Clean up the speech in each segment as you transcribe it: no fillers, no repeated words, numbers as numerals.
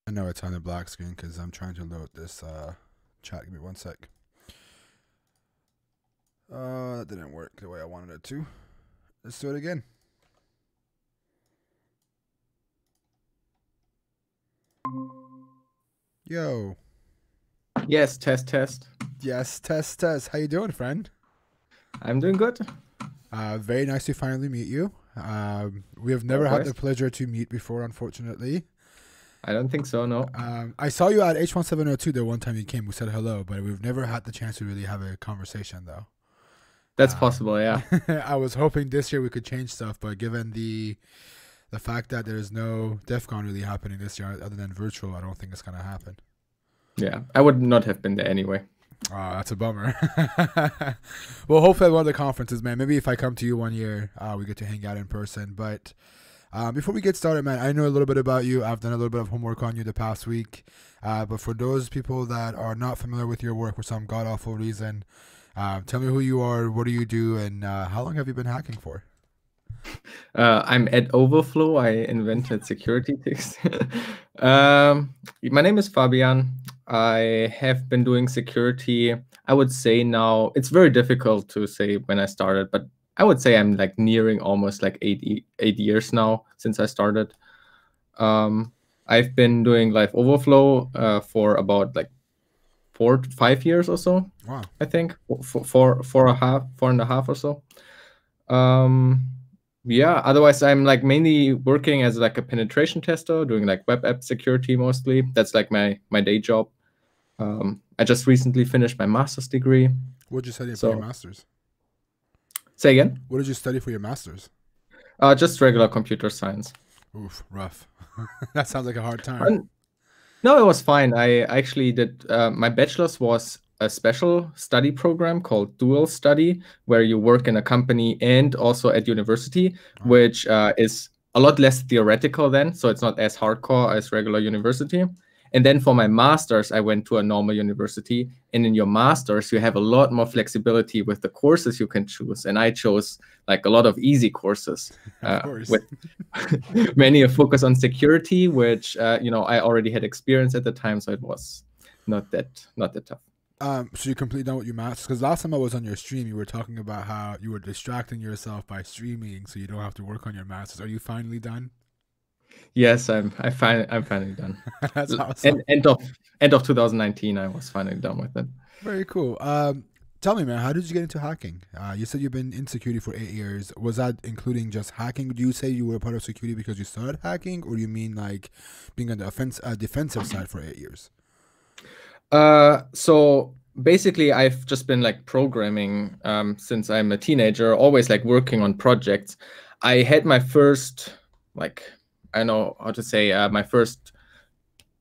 I know it's on the black screen because I'm trying to load this chat. Give me one sec. That didn't work the way I wanted it to. Let's do it again. Yo. Yes, test. Yes, test. How you doing, friend? I'm doing good. Very nice to finally meet you. We have never had Likewise. the pleasure to meet before, unfortunately. I don't think so, no. I saw you at H1702 the one time you came. We said hello, but we've never had the chance to really have a conversation, though. That's possible, yeah. I was hoping this year we could change stuff, but given the fact that there's no DEF CON really happening this year other than virtual, I don't think it's going to happen. Yeah, I would not have been there anyway. Oh, that's a bummer. Well, hopefully at one of the conferences, man. Maybe if I come to you one year, we get to hang out in person. But before we get started, man, I know a little bit about you. I've done a little bit of homework on you the past week. But for those people that are not familiar with your work for some god-awful reason, tell me who you are, what do you do, and how long have you been hacking for? I'm at Overflow. I invented security ticks. My name is Fabian. I have been doing security, I would say now, it's very difficult to say when I started, but I would say I'm like nearing almost like eight years now since I started. I've been doing Live Overflow for about like 4 to 5 years or so. Wow. I think four and a half or so. Yeah, otherwise I'm like mainly working as like a penetration tester, doing like web app security mostly. That's like my day job. I just recently finished my master's degree. What did you study for your master's? Say again? What did you study for your master's? Just regular computer science. Oof, rough. That sounds like a hard time. No, it was fine. I actually did, my bachelor's was a special study program called dual study, where you work in a company and also at university, which is a lot less theoretical then, so it's not as hardcore as regular university. And then for my master's, I went to a normal university, and in your master's, you have a lot more flexibility with the courses you can choose. And I chose like a lot of easy courses with many a focus on security, which I already had experience at the time, so it was not that tough. So you're completely done with your master's? Because last time I was on your stream, you were talking about how you were distracting yourself by streaming, so you don't have to work on your master's. Are you finally done? Yes, I'm finally done. That's awesome. End of 2019, I was finally done with it. Very cool. Tell me, man, how did you get into hacking? You said you've been in security for 8 years. Was that including just hacking? Do you say you were part of security because you started hacking, or do you mean like being on the defensive side for 8 years? So basically, I've just been like programming since I'm a teenager, always like working on projects. I had my first, like, I don't know how to say, my first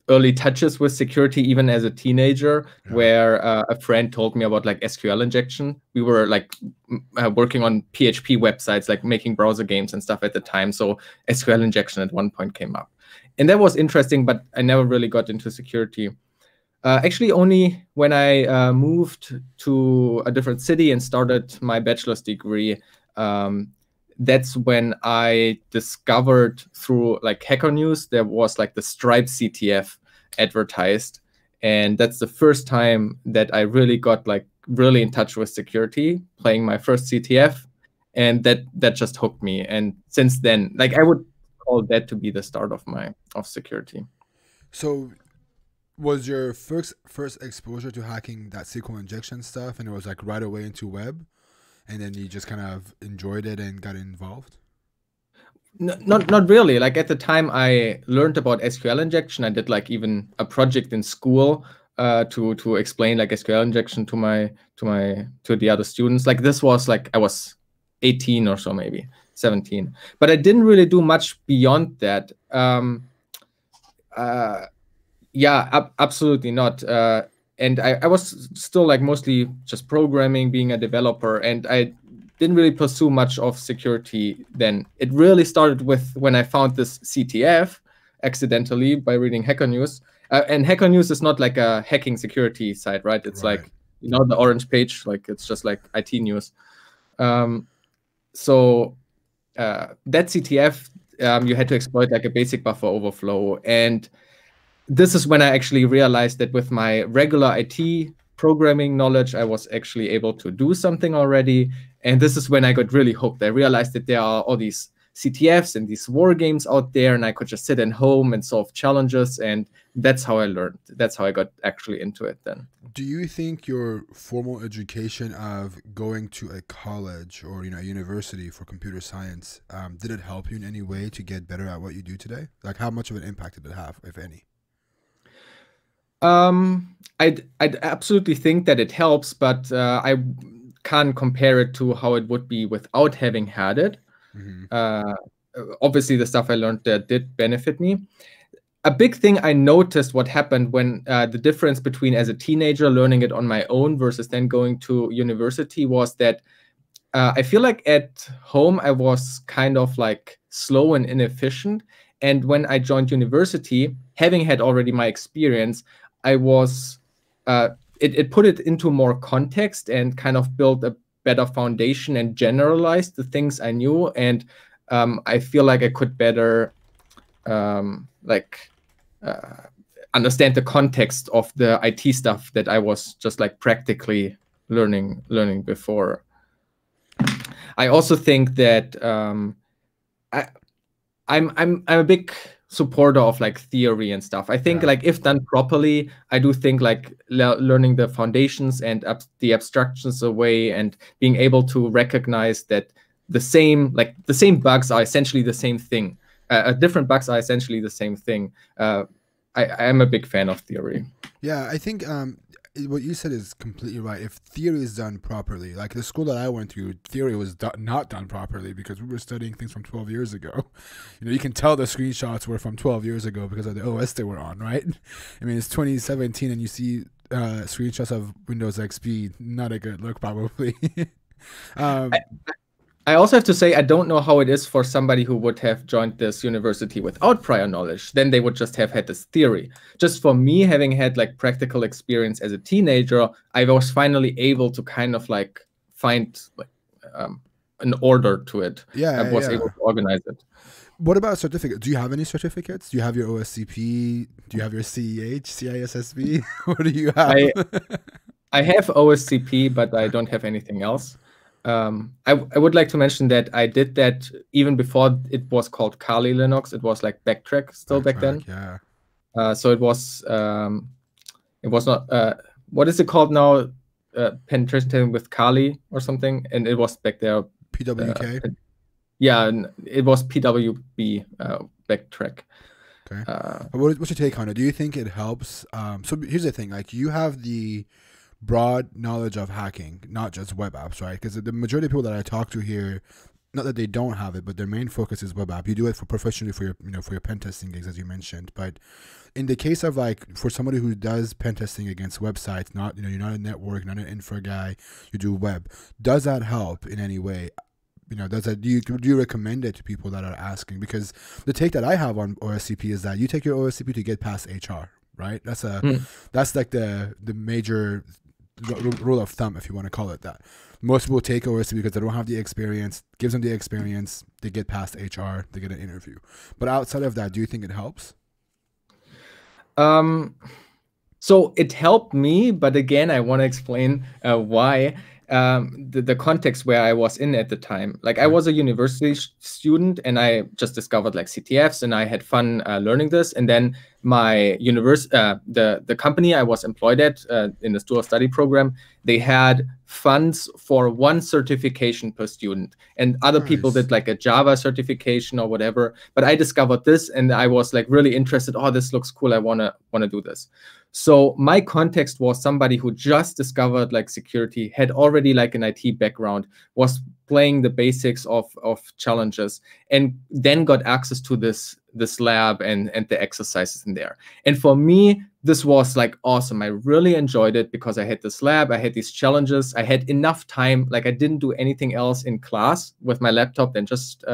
early touches with security even as a teenager, where a friend told me about like SQL injection. We were like working on PHP websites, like making browser games and stuff at the time. So SQL injection at one point came up. And that was interesting, but I never really got into security. Actually, only when I moved to a different city and started my bachelor's degree, that's when I discovered through like Hacker News, there was like the Stripe CTF advertised. And that's the first time that I really got like really in touch with security, playing my first CTF. And that just hooked me. And since then, like I would call that to be the start of security. So was your first exposure to hacking that SQL injection stuff, and it was like right away into web? And then you just kind of enjoyed it and got involved? Not really. Like at the time I learned about SQL injection, I did like even a project in school to explain like SQL injection to the other students. Like this was like I was 18 or so, maybe 17. But I didn't really do much beyond that. Yeah, absolutely not. And I was still like mostly just programming, being a developer, and I didn't really pursue much of security then. It really started with when I found this CTF accidentally by reading Hacker News. And Hacker News is not like a hacking security site, right? It's like, the orange page, like it's just like IT news. So that CTF, you had to exploit like a basic buffer overflow. And this is when I actually realized that with my regular IT programming knowledge, I was actually able to do something already. And this is when I got really hooked. I realized that there are all these CTFs and these war games out there, and I could just sit at home and solve challenges. And that's how I learned. That's how I got actually into it then. Do you think your formal education of going to a college or a university for computer science, did it help you in any way to get better at what you do today? Like, how much of an impact did it have, if any? I'd absolutely think that it helps, but I can't compare it to how it would be without having had it. Obviously, the stuff I learned there did benefit me. A big thing I noticed what happened when the difference between as a teenager learning it on my own versus then going to university was that I feel like at home I was kind of like slow and inefficient. And when I joined university, having had already my experience, I was, it put it into more context and kind of built a better foundation and generalized the things I knew. And I feel like I could better understand the context of the IT stuff that I was just like practically learning before. I also think that I'm a big supporter of like theory and stuff. I think like if done properly, I do think like learning the foundations and the abstractions away and being able to recognize that the same bugs are essentially the same thing. Different bugs are essentially the same thing. I am a big fan of theory. Yeah, I think what you said is completely right. If theory is done properly, like the school that I went to, theory was not done properly because we were studying things from 12 years ago. You can tell the screenshots were from 12 years ago because of the OS they were on, right? I mean, it's 2017 and you see screenshots of Windows XP, not a good look probably. I also have to say, I don't know how it is for somebody who would have joined this university without prior knowledge. Then they would just have had this theory. Just for me, having had like practical experience as a teenager, I was finally able to kind of like find like an order to it. I was able to organize it. What about certificates? Do you have any certificates? Do you have your OSCP? Do you have your CEH, CISSP? What do you have? I have OSCP, but I don't have anything else. I would like to mention that I did that even before it was called Kali Linux. It was like Backtrack still back then. Yeah. So it was not what is it called now? Penetration with Kali or something, and it was back there. PWK. Yeah, it was PWB Backtrack. Okay. What's your take on it? Do you think it helps? So here's the thing: like you have the broad knowledge of hacking, not just web apps, right? Because the majority of people that I talk to here, not that they don't have it, but their main focus is web app. You do it for professionally for your for your pen testing gigs, as you mentioned. But in the case of like for somebody who does pen testing against websites, not you're not a network, not an infra guy, you do web. Does that help in any way? Does that do you recommend it to people that are asking? Because the take that I have on OSCP is that you take your OSCP to get past HR, right? That's like the major rule of thumb, if you want to call it that. Most people take OSCP because they don't have the experience. Gives them the experience, they get past HR, they get an interview. But outside of that, do you think it helps? So it helped me, but again, I want to explain why. The context where I was in at the time. Like I was a university student and I just discovered like CTFs and I had fun learning this. And then my the company I was employed at in the dual study program, they had funds for one certification per student, and other people did like a Java certification or whatever. But I discovered this and I was like really interested. Oh, this looks cool. I wanna do this. So my context was somebody who just discovered like security, had already like an IT background, was playing the basics of challenges, and then got access to this lab and the exercises in there. And for me, this was like awesome. I really enjoyed it because I had this lab, I had these challenges, I had enough time. Like I didn't do anything else in class with my laptop than just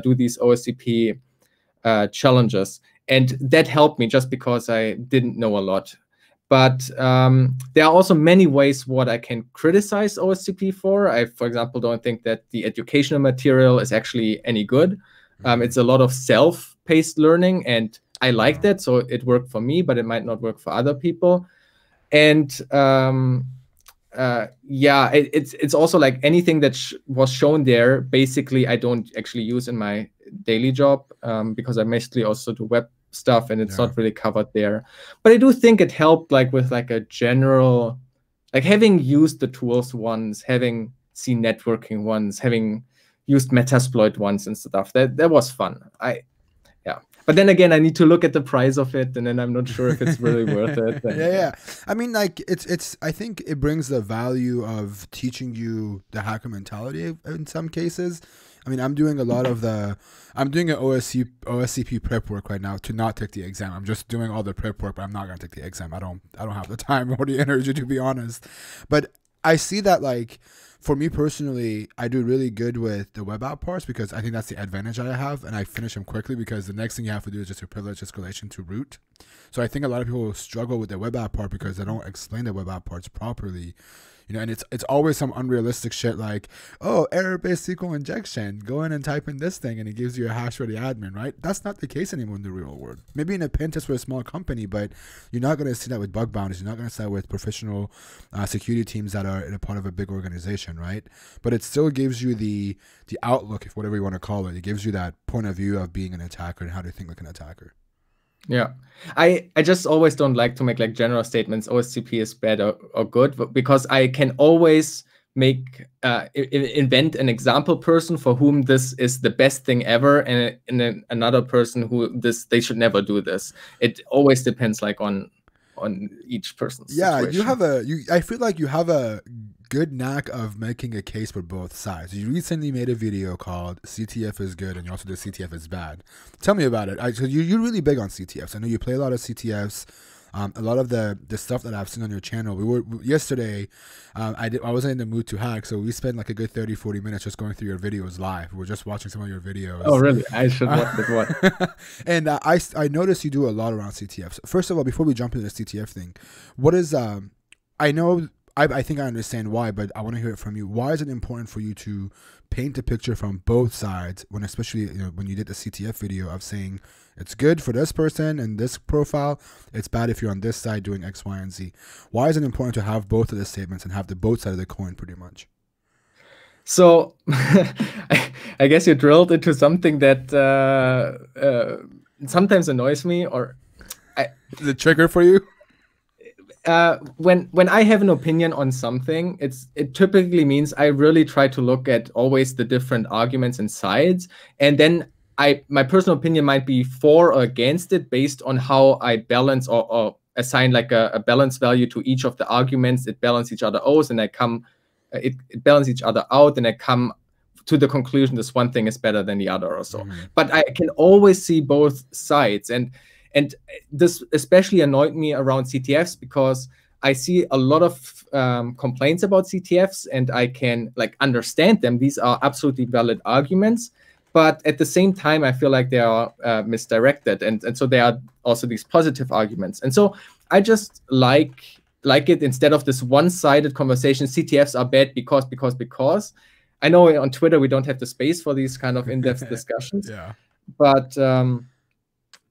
do these OSCP challenges. And that helped me just because I didn't know a lot. But there are also many ways what I can criticize OSCP for. I, for example, don't think that the educational material is actually any good. It's a lot of self-paced learning, and I like that, so it worked for me, but it might not work for other people. And yeah, it's also like anything that was shown there, basically I don't actually use in my daily job, because I mostly also do web stuff, and it's not really covered there. But I do think it helped, like with like a general, like having used the tools once, having seen networking once, having used Metasploit once and stuff. That was fun. But then again, I need to look at the price of it, and then I'm not sure if it's really worth it. And, yeah. I mean, like it's. I think it brings the value of teaching you the hacker mentality in some cases. I mean, I'm doing a lot of I'm doing an OSCP prep work right now to not take the exam. I'm just doing all the prep work, but I'm not gonna take the exam. I don't have the time or the energy, to be honest. But I see that, like, for me personally, I do really good with the web app parts because I think that's the advantage I have, and I finish them quickly because the next thing you have to do is just a privilege escalation to root. So I think a lot of people struggle with the web app part because they don't explain the web app parts properly. You know, and it's always some unrealistic shit like, oh, error-based SQL injection. Go in and type in this thing, and it gives you a hash for the admin, right? That's not the case anymore in the real world. Maybe in a pen test for a small company, but you're not going to see that with bug bounties. You're not going to see that with professional security teams that are in a part of a big organization, right? But it still gives you the outlook, if whatever you want to call it. It gives you that point of view of being an attacker and how to think like an attacker. Yeah, I just always don't like to make like general statements, OSCP is bad or good, because I can always make invent an example person for whom this is the best thing ever, and then another person who they should never do this. It always depends like on each person's situation. I feel like you have a good knack of making a case for both sides. You recently made a video called CTF is good, and you also did CTF is bad. Tell me about it. So you're really big on CTFs. I know you play a lot of CTFs. A lot of the stuff that I've seen on your channel. Yesterday, I wasn't in the mood to hack, so we spent like a good 30-40 minutes just going through your videos live. We were just watching some of your videos. Oh, really? I should watch it. What? And I noticed you do a lot around CTFs. First of all, before we jump into the CTF thing, what is I know I think I understand why, but I want to hear it from you. Why is it important for you to paint a picture from both sides when, especially when you did the CTF video of saying it's good for this person and this profile, it's bad if you're on this side doing X, Y, and Z? Why is it important to have both of the statements and have the both side of the coin pretty much? So I guess you drilled into something that sometimes annoys me, or is it a trigger for you? When I have an opinion on something, it typically means I really try to look at always the different arguments and sides, and then my personal opinion might be for or against it based on how I balance or assign like a balance value to each of the arguments. It balance each other out, and it balance each other out, and I come to the conclusion this one thing is better than the other or so. But I can always see both sides, and this especially annoyed me around CTFs because I see a lot of complaints about CTFs, and I can like understand them. These are absolutely valid arguments, but at the same time, I feel like they are misdirected, and so there are also these positive arguments. And so I just like it instead of this one-sided conversation. CTFs are bad because. I know on Twitter we don't have the space for these kind of in-depth discussions. Yeah. But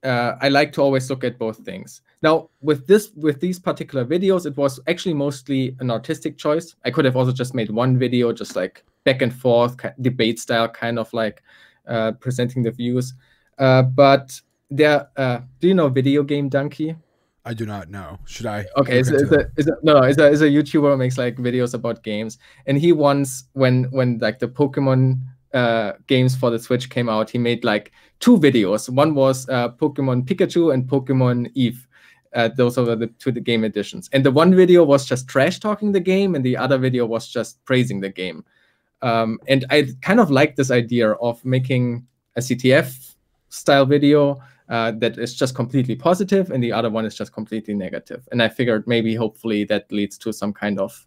I like to always look at both things. Now, with these particular videos, it was actually mostly an artistic choice. I could have also just made one video, just like back and forth, debate style, kind of like presenting the views. But there, do you know Video Game Donkey? I do not know. Should I? Okay, it's a YouTuber who makes like videos about games, and he once, when like the Pokemon games for the Switch came out, he made like 2 videos. One was Pokemon Pikachu and Pokemon Eve. Those are the 2 game editions. And the one video was just trash talking the game, and the other video was just praising the game. And I kind of like this idea of making a CTF style video that is just completely positive, and the other one is just completely negative. And I figured maybe hopefully that leads to some kind of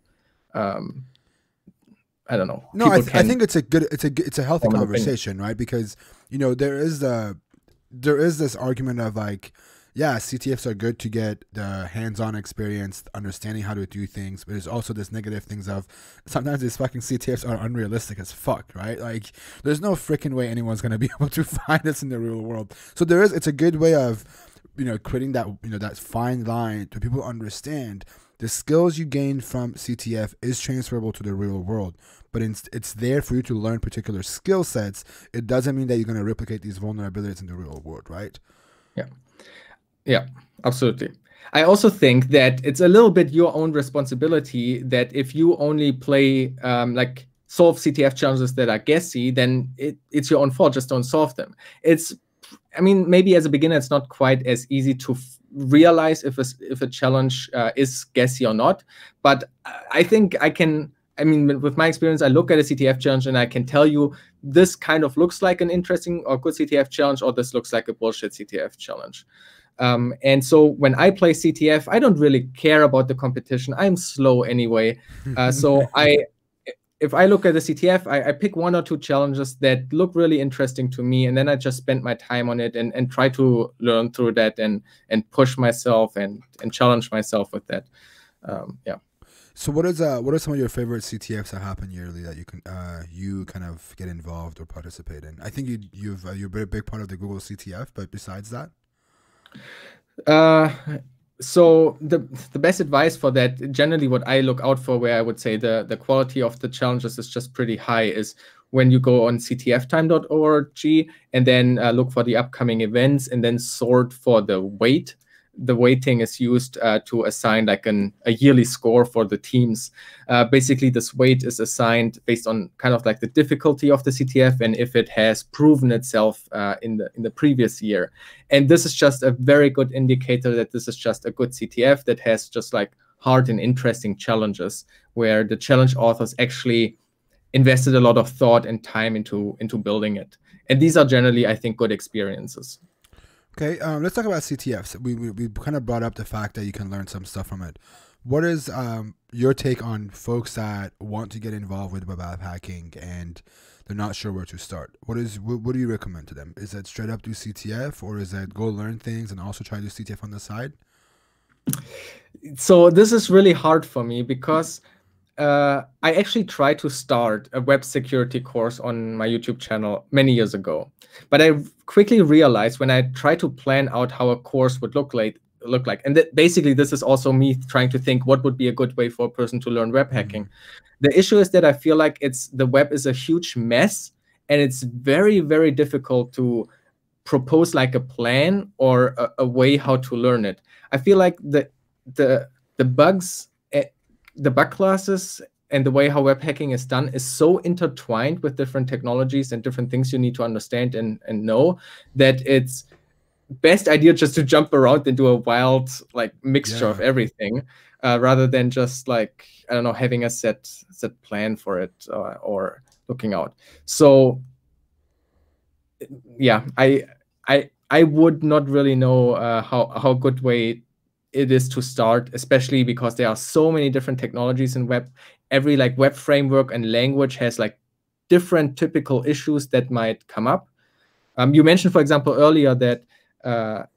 I don't know. No, I think it's a healthy conversation, right? Because there is this argument of like, yeah, CTFs are good to get the hands-on experience, understanding how to do things, but there's also this negative things of sometimes these fucking CTFs are unrealistic as fuck, right? Like, there's no freaking way anyone's gonna be able to find this in the real world. So it's a good way of creating that, that fine line to people understand the skills you gain from CTF is transferable to the real world, but it's there for you to learn particular skill sets. It doesn't mean that you're going to replicate these vulnerabilities in the real world, right? Yeah, absolutely. I also think that it's a little bit your own responsibility that if you only play like solve CTF challenges that are guessy, then it's your own fault. Just don't solve them. I mean, maybe as a beginner, it's not quite as easy to realize if a challenge is guessy or not. But I think I can. I mean, with my experience, I look at a CTF challenge and I can tell you this kind of looks like an interesting or good CTF challenge, or this looks like a bullshit CTF challenge. And so when I play CTF, I don't really care about the competition. I'm slow anyway. So if I look at the CTF, I pick 1 or 2 challenges that look really interesting to me, and then I just spend my time on it and try to learn through that and push myself and challenge myself with that. Yeah. So what are some of your favorite CTFs that happen yearly that you kind of get involved or participate in? I think you're a big part of the Google CTF, but besides that. So the best advice for that, generally what I look out for, where I would say the quality of the challenges is just pretty high, is when you go on ctftime.org and then look for the upcoming events and then sort for the weight. The weighting is used to assign like a yearly score for the teams. Basically, this weight is assigned based on kind of like the difficulty of the CTF and if it has proven itself in the previous year. And this is just a very good indicator that this is just a good CTF that has just like hard and interesting challenges, where the challenge authors actually invested a lot of thought and time into building it. And these are generally, I think, good experiences. Okay, let's talk about CTFs. We kind of brought up the fact that you can learn some stuff from it. What is your take on folks that want to get involved with web app hacking and they're not sure where to start? What do you recommend to them? Is that straight up do CTF, or is that go learn things and also try to do CTF on the side? So this is really hard for me because I actually tried to start a web security course on my YouTube channel many years ago. But I quickly realized when I tried to plan out how a course would look like, and basically this is also me trying to think what would be a good way for a person to learn web hacking. The issue is that I feel like the web is a huge mess, and it's very, very difficult to propose like a plan or a way how to learn it. I feel like the bugs, the bug classes, and the way how web hacking is done is so intertwined with different technologies and different things you need to understand and know, that it's best idea just to jump around and do a wild like mixture of everything, rather than just like, I don't know, having a set plan for it or looking out. So yeah, I would not really know how good way it is to start, especially because there are so many different technologies in web. Every like web framework and language has like different typical issues that might come up. You mentioned, for example, earlier that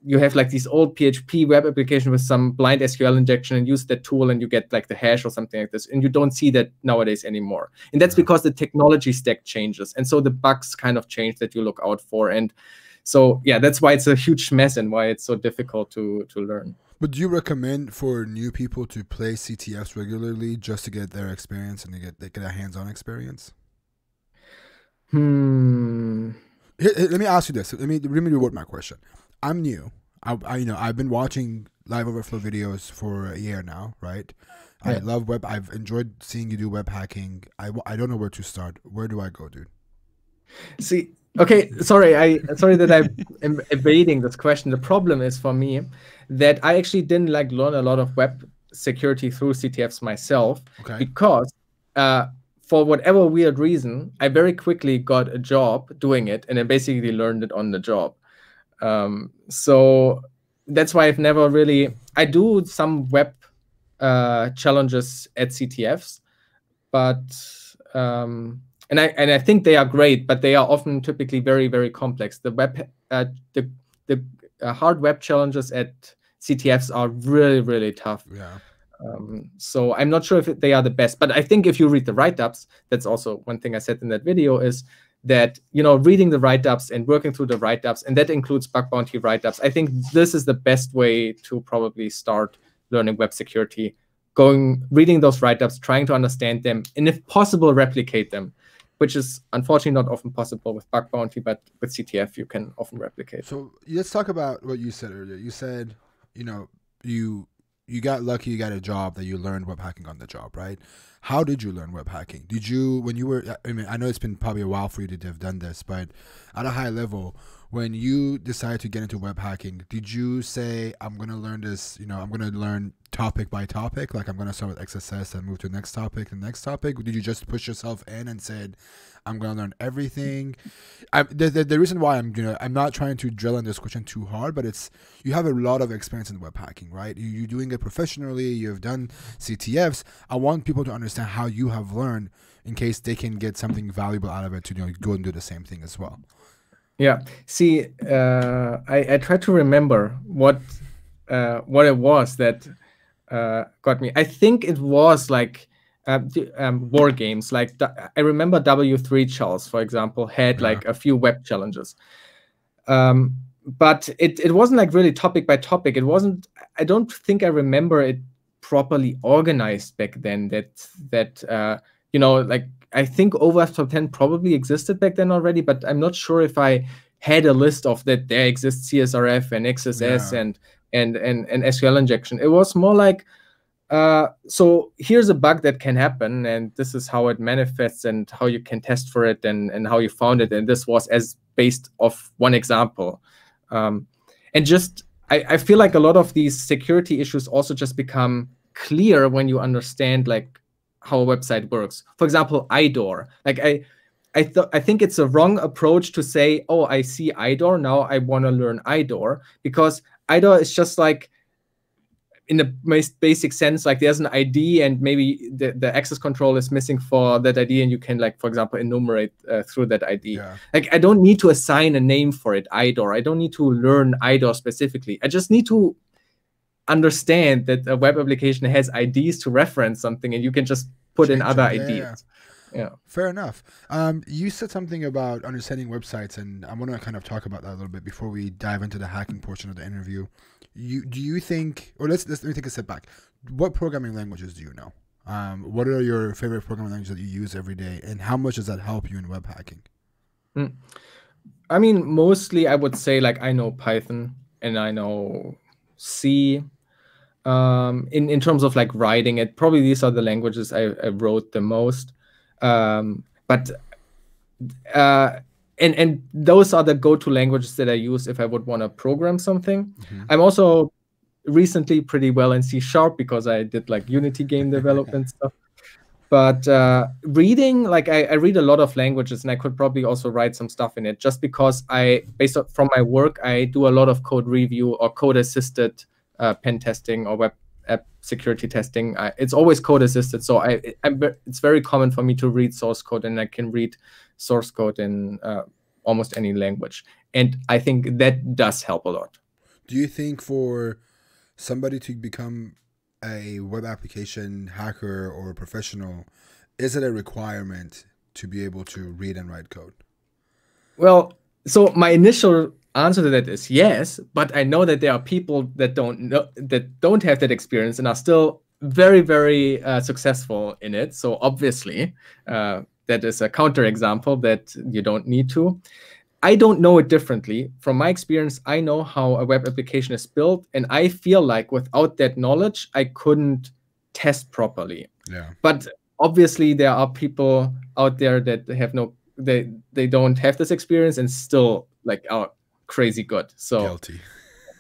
you have like these old PHP web application with some blind SQL injection and use that tool and you get like the hash or something like this. And you don't see that nowadays anymore. And that's because the technology stack changes. And so the bugs kind of change that you look out for. And so, yeah, that's why it's a huge mess and why it's so difficult to learn. But do you recommend for new people to play CTFs regularly just to get their experience and they get a hands-on experience? Let me ask you this. Let me reword my question. I'm new. I've been watching Live Overflow videos for a year now, right? Yeah. I love web. I've enjoyed seeing you do web hacking. I don't know where to start. Where do I go, dude? See, okay, sorry that I'm evading this question. The problem is for me that I actually didn't like learn a lot of web security through CTFs myself, because for whatever weird reason, I very quickly got a job doing it, and I basically learned it on the job. So that's why I've never really. I do some web challenges at CTFs, but and I think they are great, but they are often typically very, very complex. The web the hard web challenges at CTFs are really, really tough. Yeah. So I'm not sure if they are the best, but I think if you read the write-ups, that's also one thing I said in that video, is that, you know, reading the write-ups and working through the write-ups, and that includes bug bounty write-ups. I think this is the best way to probably start learning web security, reading those write-ups, trying to understand them, and if possible, replicate them, which is unfortunately not often possible with bug bounty, but with CTF you can often replicate. So let's talk about what you said earlier. You said, you know, you got lucky, you got a job that you learned web hacking on the job, right? How did you learn web hacking? Did you, when you were, I mean, I know it's been probably a while for you to have done this, but at a high level, when you decided to get into web hacking, did you say, I'm going to learn this, you know, I'm going to learn topic by topic, like I'm going to start with XSS and move to the next topic and the next topic? Did you just push yourself in and said, I'm going to learn everything? The reason why I'm not trying to drill in this question too hard, but it's, you have a lot of experience in web hacking, right? You're doing it professionally. You've done CTFs. I want people to understand how you have learned in case they can get something valuable out of it to, you know, go and do the same thing as well. Yeah. See, I try to remember what it was that got me. I think it was like war games. Like I remember W3 Charles, for example, had like a few web challenges. But it wasn't like really topic by topic. It wasn't. I don't think I remember it properly organized back then. That you know, like I think OWASP Top 10 probably existed back then already, but I'm not sure if I had a list of that there exists CSRF and XSS and SQL injection. It was more like, so here's a bug that can happen, and this is how it manifests and how you can test for it and how you found it. And this was as based off one example. And just, I feel like a lot of these security issues also just become clear when you understand like how a website works. For example, IDOR. Like I think it's a wrong approach to say, oh, I see IDOR, now I want to learn IDOR, because IDOR is just like, in the most basic sense, like there's an ID and maybe the access control is missing for that ID, and you can, like, for example, enumerate through that ID. Yeah. Like I don't need to assign a name for it, IDOR. I don't need to learn IDOR specifically. I just need to understand that a web application has IDs to reference something, and you can just put in other IDs. Yeah. Fair enough. You said something about understanding websites, and I want to kind of talk about that a little bit before we dive into the hacking portion of the interview. Do you think, or let me take a step back. What programming languages do you know? What are your favorite programming languages that you use every day, and how much does that help you in web hacking? I mean, mostly I would say like I know Python and I know C. In terms of like writing it, probably these are the languages I wrote the most. But those are the go-to languages that I use if I would want to program something. I'm also recently pretty well in C# because I did like Unity game development stuff. But reading, like I read a lot of languages, and I could probably also write some stuff in it, just because based from my work, I do a lot of code review or code-assisted pen testing or web app security testing. It's always code assisted, so it's very common for me to read source code, and I can read source code in almost any language, and I think that does help a lot. Do you think for somebody to become a web application hacker or professional, is it a requirement to be able to read and write code? Well, so my initial answer to that is yes, but I know that there are people that don't have that experience and are still very, very successful in it. So obviously, that is a counterexample that you don't need to. I don't know it differently. From my experience, I know how a web application is built, and I feel like without that knowledge, I couldn't test properly. Yeah. But obviously, there are people out there that have they don't have this experience and still like are crazy good. So guilty.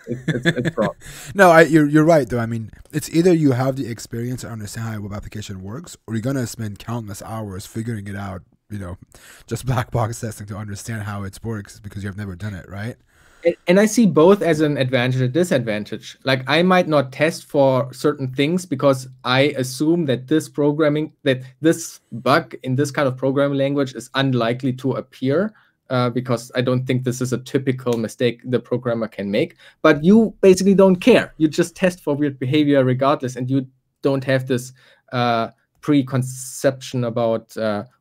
It's wrong. No, you're right though. I mean, it's either you have the experience to understand how a web application works, or you're gonna spend countless hours figuring it out. You know, just black box testing to understand how it works because you've never done it, right? And I see both as an advantage and disadvantage. Like I might not test for certain things because I assume that this bug in this kind of programming language is unlikely to appear. Because I don't think this is a typical mistake the programmer can make. But you basically don't care. You just test for weird behavior regardless, and you don't have this preconception about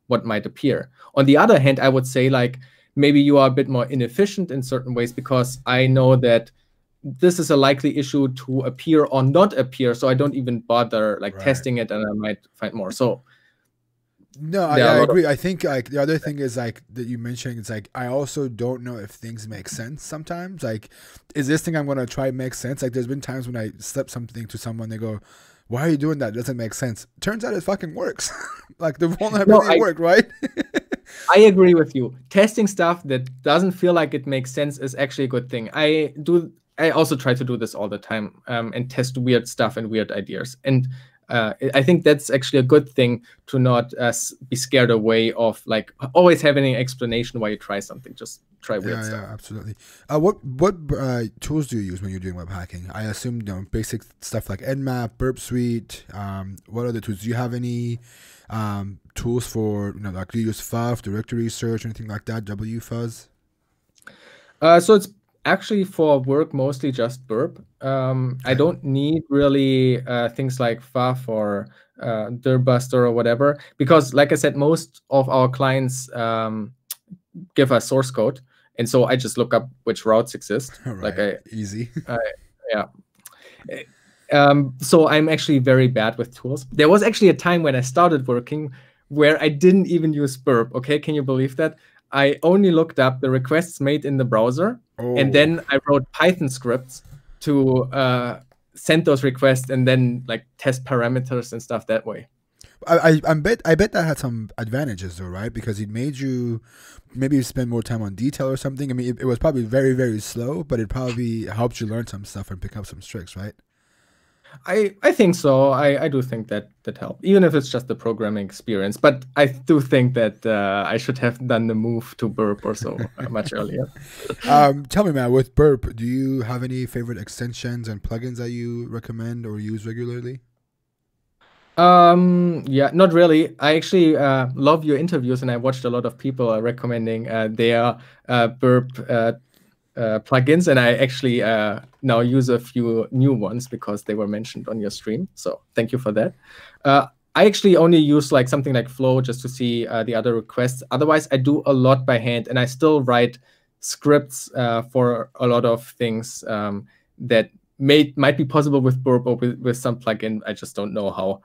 what might appear. On the other hand, I would say like maybe you are a bit more inefficient in certain ways because I know that this is a likely issue to appear or not appear, so I don't even bother like testing it, and I might find more. So no, I agree. I think like the other thing is like that you mentioned, it's like I also don't know if things make sense sometimes. Like, is this thing I'm gonna try make sense? Like, there's been times when I slip something to someone, they go, "Why are you doing that? It doesn't make sense." Turns out it fucking works. Like the vulnerability worked, right? I agree with you. Testing stuff that doesn't feel like it makes sense is actually a good thing. I also try to do this all the time and test weird stuff and weird ideas. And I think that's actually a good thing to not be scared away of like always having an explanation why you try something. Just try weird stuff. Yeah, absolutely. What tools do you use when you're doing web hacking? I assume basic stuff like Nmap, Burp Suite. What other tools? Do you have any tools for like do you use FUF, directory search, anything like that? WFuzz? So it's actually for work mostly just Burp. I don't need really things like FUF or Dirtbuster or whatever, because like I said, most of our clients give us source code, and so I just look up which routes exist. Right. Like easy. Yeah. So I'm actually very bad with tools. There was actually a time when I started working where I didn't even use Burp. Okay, can you believe that? I only looked up the requests made in the browser, and then I wrote Python scripts to send those requests and then like test parameters and stuff that way. I bet that had some advantages though, right? Because it made you maybe spend more time on detail or something. I mean, it was probably very, very slow, but it probably helped you learn some stuff and pick up some tricks, right? I think so. I do think that helped, even if it's just the programming experience. But I do think that I should have done the move to Burp or so much earlier. Tell me, man, with Burp, do you have any favorite extensions and plugins that you recommend or use regularly? Yeah, not really. I actually love your interviews, and I watched a lot of people recommending their Burp plugins, and I actually now use a few new ones because they were mentioned on your stream. So thank you for that. I actually only use like something like Flow just to see the other requests. Otherwise, I do a lot by hand, and I still write scripts for a lot of things that might be possible with Burp or with some plugin. I just don't know how.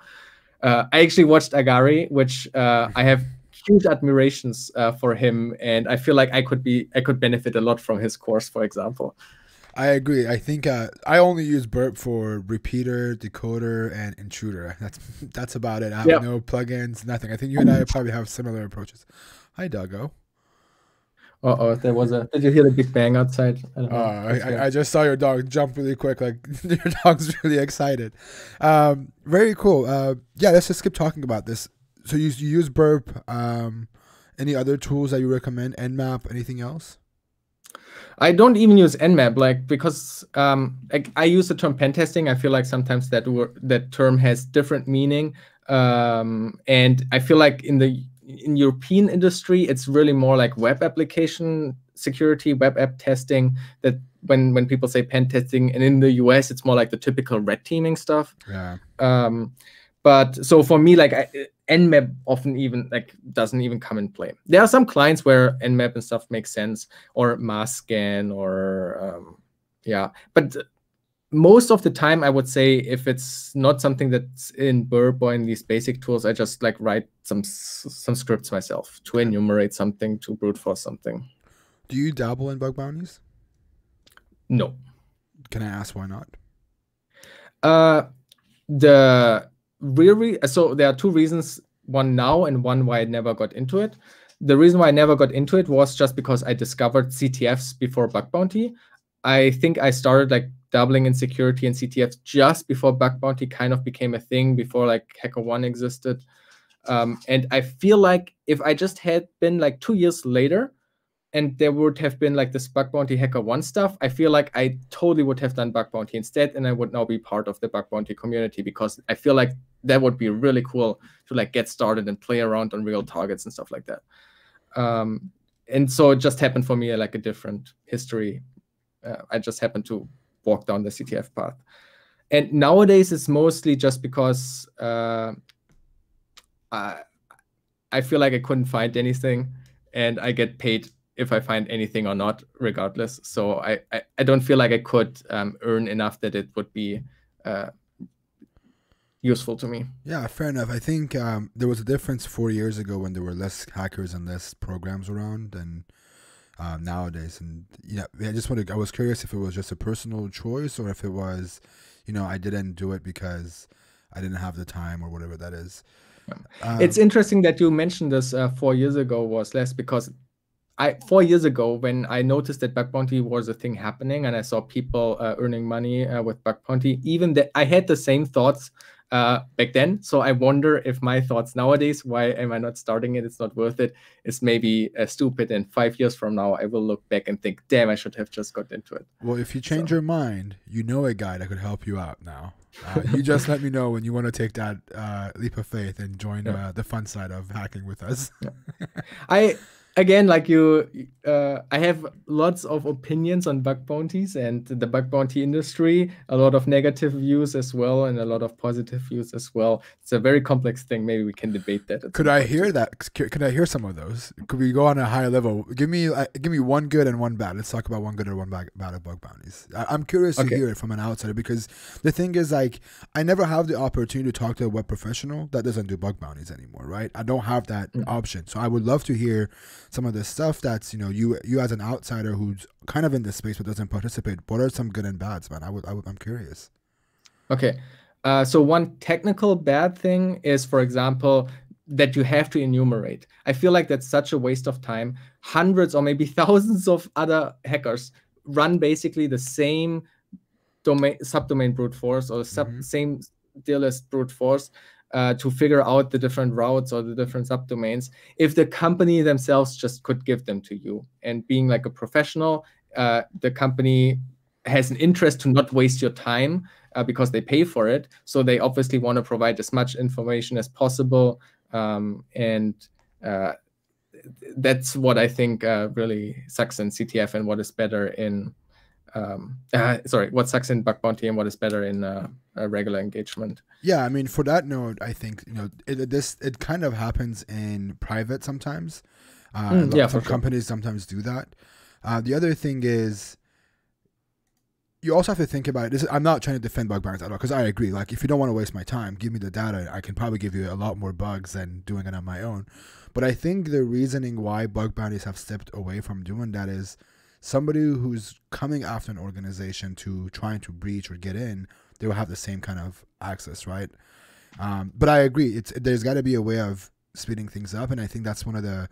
I actually watched Agari, which I have huge admirations for him, and I feel like I could benefit a lot from his course, for example. I agree. I think I only use Burp for repeater, decoder, and intruder. That's about it. I have no plugins, nothing. I think you and I probably have similar approaches. Hi, Doggo. There was a. Did you hear the Big Bang outside? I just saw your dog jump really quick. Like your dog's really excited. Very cool. Yeah, let's just keep talking about this. So you use Burp. Any other tools that you recommend? Nmap? Anything else? I don't even use Nmap, like because like I use the term pen testing. I feel like sometimes that term has different meaning, and I feel like in European industry, it's really more like web application security, web app testing. That when people say pen testing, and in the US, it's more like the typical red teaming stuff. Yeah. But so for me, like Nmap often even like doesn't even come in play. There are some clients where Nmap and stuff makes sense, or Masscan, or yeah. But most of the time, I would say if it's not something that's in Burp or in these basic tools, I just like write some scripts myself to enumerate something, to brute force something. Do you dabble in bug bounties? No. Can I ask why not? So there are two reasons, one now and one why I never got into it. The reason why I never got into it was just because I discovered CTFs before Bug Bounty. I think I started like dabbling in security and CTFs just before Bug Bounty kind of became a thing, before like HackerOne existed. And I feel like if I just had been like 2 years later, and there would have been like this Bug Bounty HackerOne stuff, I feel like I totally would have done Bug Bounty instead, and I would now be part of the Bug Bounty community, because I feel like that would be really cool to like get started and play around on real targets and stuff like that. And so it just happened for me like a different history. I just happened to walk down the CTF path. And nowadays it's mostly just because I feel like I couldn't find anything, and I get paid if I find anything or not, regardless. So I don't feel like I could earn enough that it would be useful to me. Yeah, fair enough. I think there was a difference 4 years ago when there were less hackers and less programs around than nowadays. And yeah, I was curious if it was just a personal choice or if it was, I didn't do it because I didn't have the time or whatever that is. It's interesting that you mentioned this 4 years ago was less, because 4 years ago, when I noticed that Bug Bounty was a thing happening and I saw people earning money with Bug Bounty, even that I had the same thoughts back then. So I wonder if my thoughts nowadays, why am I not starting it? It's not worth it. It's maybe stupid. And 5 years from now, I will look back and think, damn, I should have just got into it. Well, if you change your mind, you know a guy that could help you out now. You just let me know when you want to take that leap of faith and join the fun side of hacking with us. Again, like you, I have lots of opinions on bug bounties and the bug bounty industry, a lot of negative views as well, and a lot of positive views as well. It's a very complex thing. Maybe we can debate that. Could I hear that? Could I hear some of those? Could we go on a higher level? Give me one good and one bad. Let's talk about one good and one bad of bug bounties. I'm curious to hear it from an outsider, because the thing is, like, I never have the opportunity to talk to a web professional that doesn't do bug bounties anymore, right? I don't have that option. So I would love to hear some of the stuff that's, you as an outsider who's kind of in this space but doesn't participate. What are some good and bads, man? I'm curious. Okay. So one technical bad thing is, for example, that you have to enumerate. I feel like that's such a waste of time. Hundreds or maybe thousands of other hackers run basically the same subdomain brute force or same DLS brute force to figure out the different routes or the different subdomains, if the company themselves just could give them to you. And being like a professional, the company has an interest to not waste your time because they pay for it. So they obviously want to provide as much information as possible. And that's what I think really sucks in CTF and what is better in what sucks in bug bounty and what is better in a regular engagement. Yeah, I mean, for that note, I think it kind of happens in private sometimes. Some companies sometimes do that. The other thing is, you also have to think about it. I'm not trying to defend bug bounties at all, because I agree. Like, if you don't want to waste my time, give me the data. I can probably give you a lot more bugs than doing it on my own. But I think the reasoning why bug bounties have stepped away from doing that is somebody who's coming after an organization to trying to breach or get in, they will have the same kind of access, right? But I agree. There's got to be a way of speeding things up, and I think that's one of the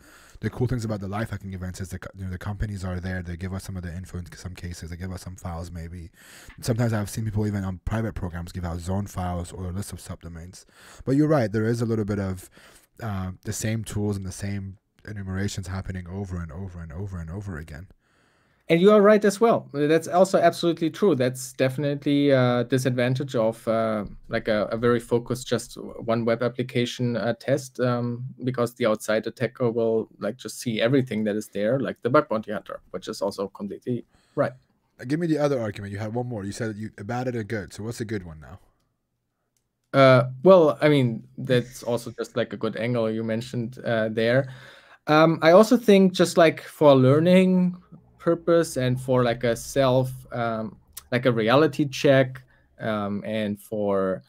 cool things about the live hacking events is the companies are there. They give us some of the info in some cases. They give us some files maybe. Sometimes I've seen people even on private programs give out zone files or a list of subdomains. But you're right. There is a little bit of the same tools and the same enumerations happening over and over and over and over again. And you are right as well. That's also absolutely true. That's definitely a disadvantage of like a very focused, just one web application test, because the outside attacker will like just see everything that is there, like the bug bounty hunter, which is also completely right. Give me the other argument. You had one more. You said you bad and a good. So what's a good one now? Well, I mean, that's also just like a good angle you mentioned there. I also think just like for learning purpose and for like a like a reality check, and for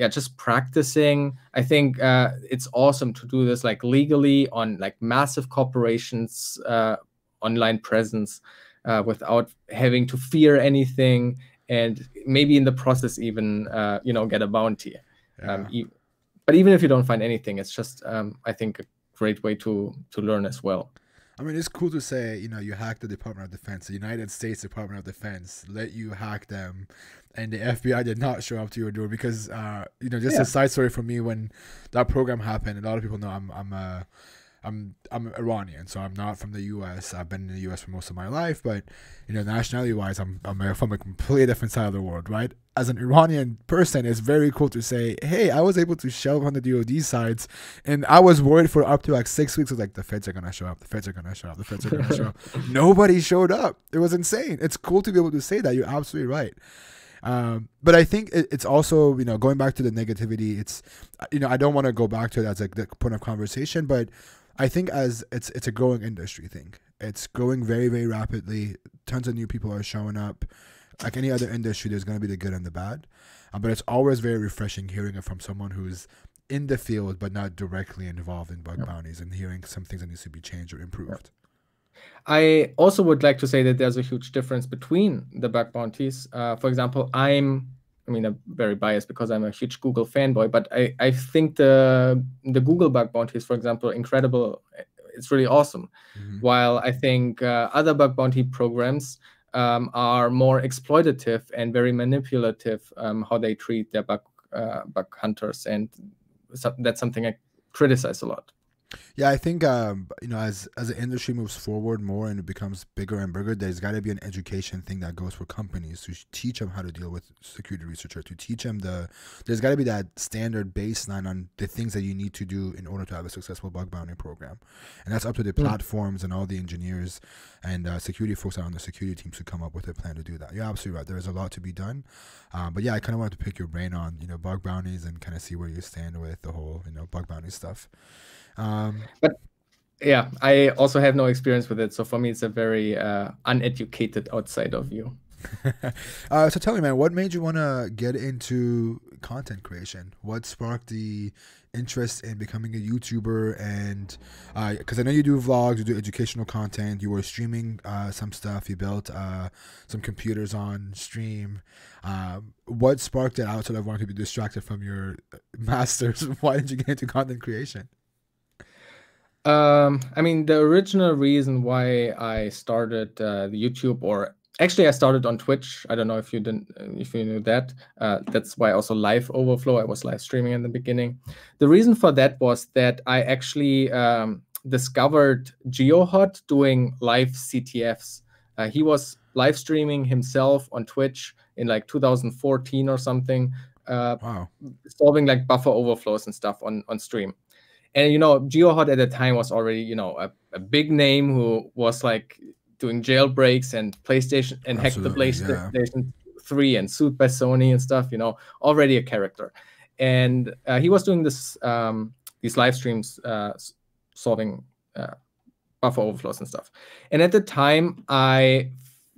just practicing, I think it's awesome to do this like legally on like massive corporations online presence without having to fear anything, and maybe in the process even get a bounty. But even if you don't find anything, it's just I think a great way to learn as well. I mean, it's cool to say, you hack the Department of Defense. The United States Department of Defense let you hack them, and the FBI did not show up to your door because, a side story for me, when that program happened, a lot of people know I'm Iranian, so I'm not from the U.S. I've been in the U.S. for most of my life, but nationality-wise, I'm from a completely different side of the world, right? As an Iranian person, it's very cool to say, hey, I was able to shelve on the DoD sides, and I was worried for up to like 6 weeks. It was like, the feds are gonna show up, the feds are gonna show up, the feds are gonna show up. Nobody showed up. It was insane. It's cool to be able to say that. You're absolutely right. But I think it's also, going back to the negativity, it's, I don't want to go back to it as like the point of conversation, but I think as it's a growing industry thing. It's growing very, very rapidly. Tons of new people are showing up. Like any other industry, there's going to be the good and the bad. But it's always very refreshing hearing it from someone who's in the field but not directly involved in bug bounties, and hearing some things that needs to be changed or improved. I also would like to say that there's a huge difference between the bug bounties. For example, I'm very biased because I'm a huge Google fanboy, but I think the Google bug bounties, for example, incredible. It's really awesome. While I think other bug bounty programs are more exploitative and very manipulative, how they treat their bug hunters, and that's something I criticize a lot. Yeah, I think as the industry moves forward more and it becomes bigger and bigger, there's got to be an education thing that goes for companies to teach them how to deal with security researchers, to teach them there's got to be that standard baseline on the things that you need to do in order to have a successful bug bounty program, and that's up to the platforms and all the engineers and security folks out on the security teams to come up with a plan to do that. You're absolutely right. There's a lot to be done, but yeah, I kind of wanted to pick your brain on bug bounties and kind of see where you stand with the whole bug bounty stuff. But yeah, I also have no experience with it, so for me it's a very uneducated outsider view. So tell me, man, what made you want to get into content creation? What sparked the interest in becoming a YouTuber? And because I know you do vlogs, you do educational content, you were streaming some stuff, you built some computers on stream. What sparked it outside of wanting to be distracted from your masters? Why did you get into content creation? The original reason why I started the YouTube, or actually I started on Twitch. I don't know if you knew that. That's why also Live Overflow. I was live streaming in the beginning. The reason for that was that I actually discovered GeoHot doing live CTFs. He was live streaming himself on Twitch in like 2014 or something, Wow. solving like buffer overflows and stuff on stream. And GeoHot at the time was already a big name who was like doing jailbreaks and PlayStation and hacked the PlayStation 3 and sued by Sony and stuff. Already a character. And he was doing this these live streams solving buffer overflows and stuff. And at the time, I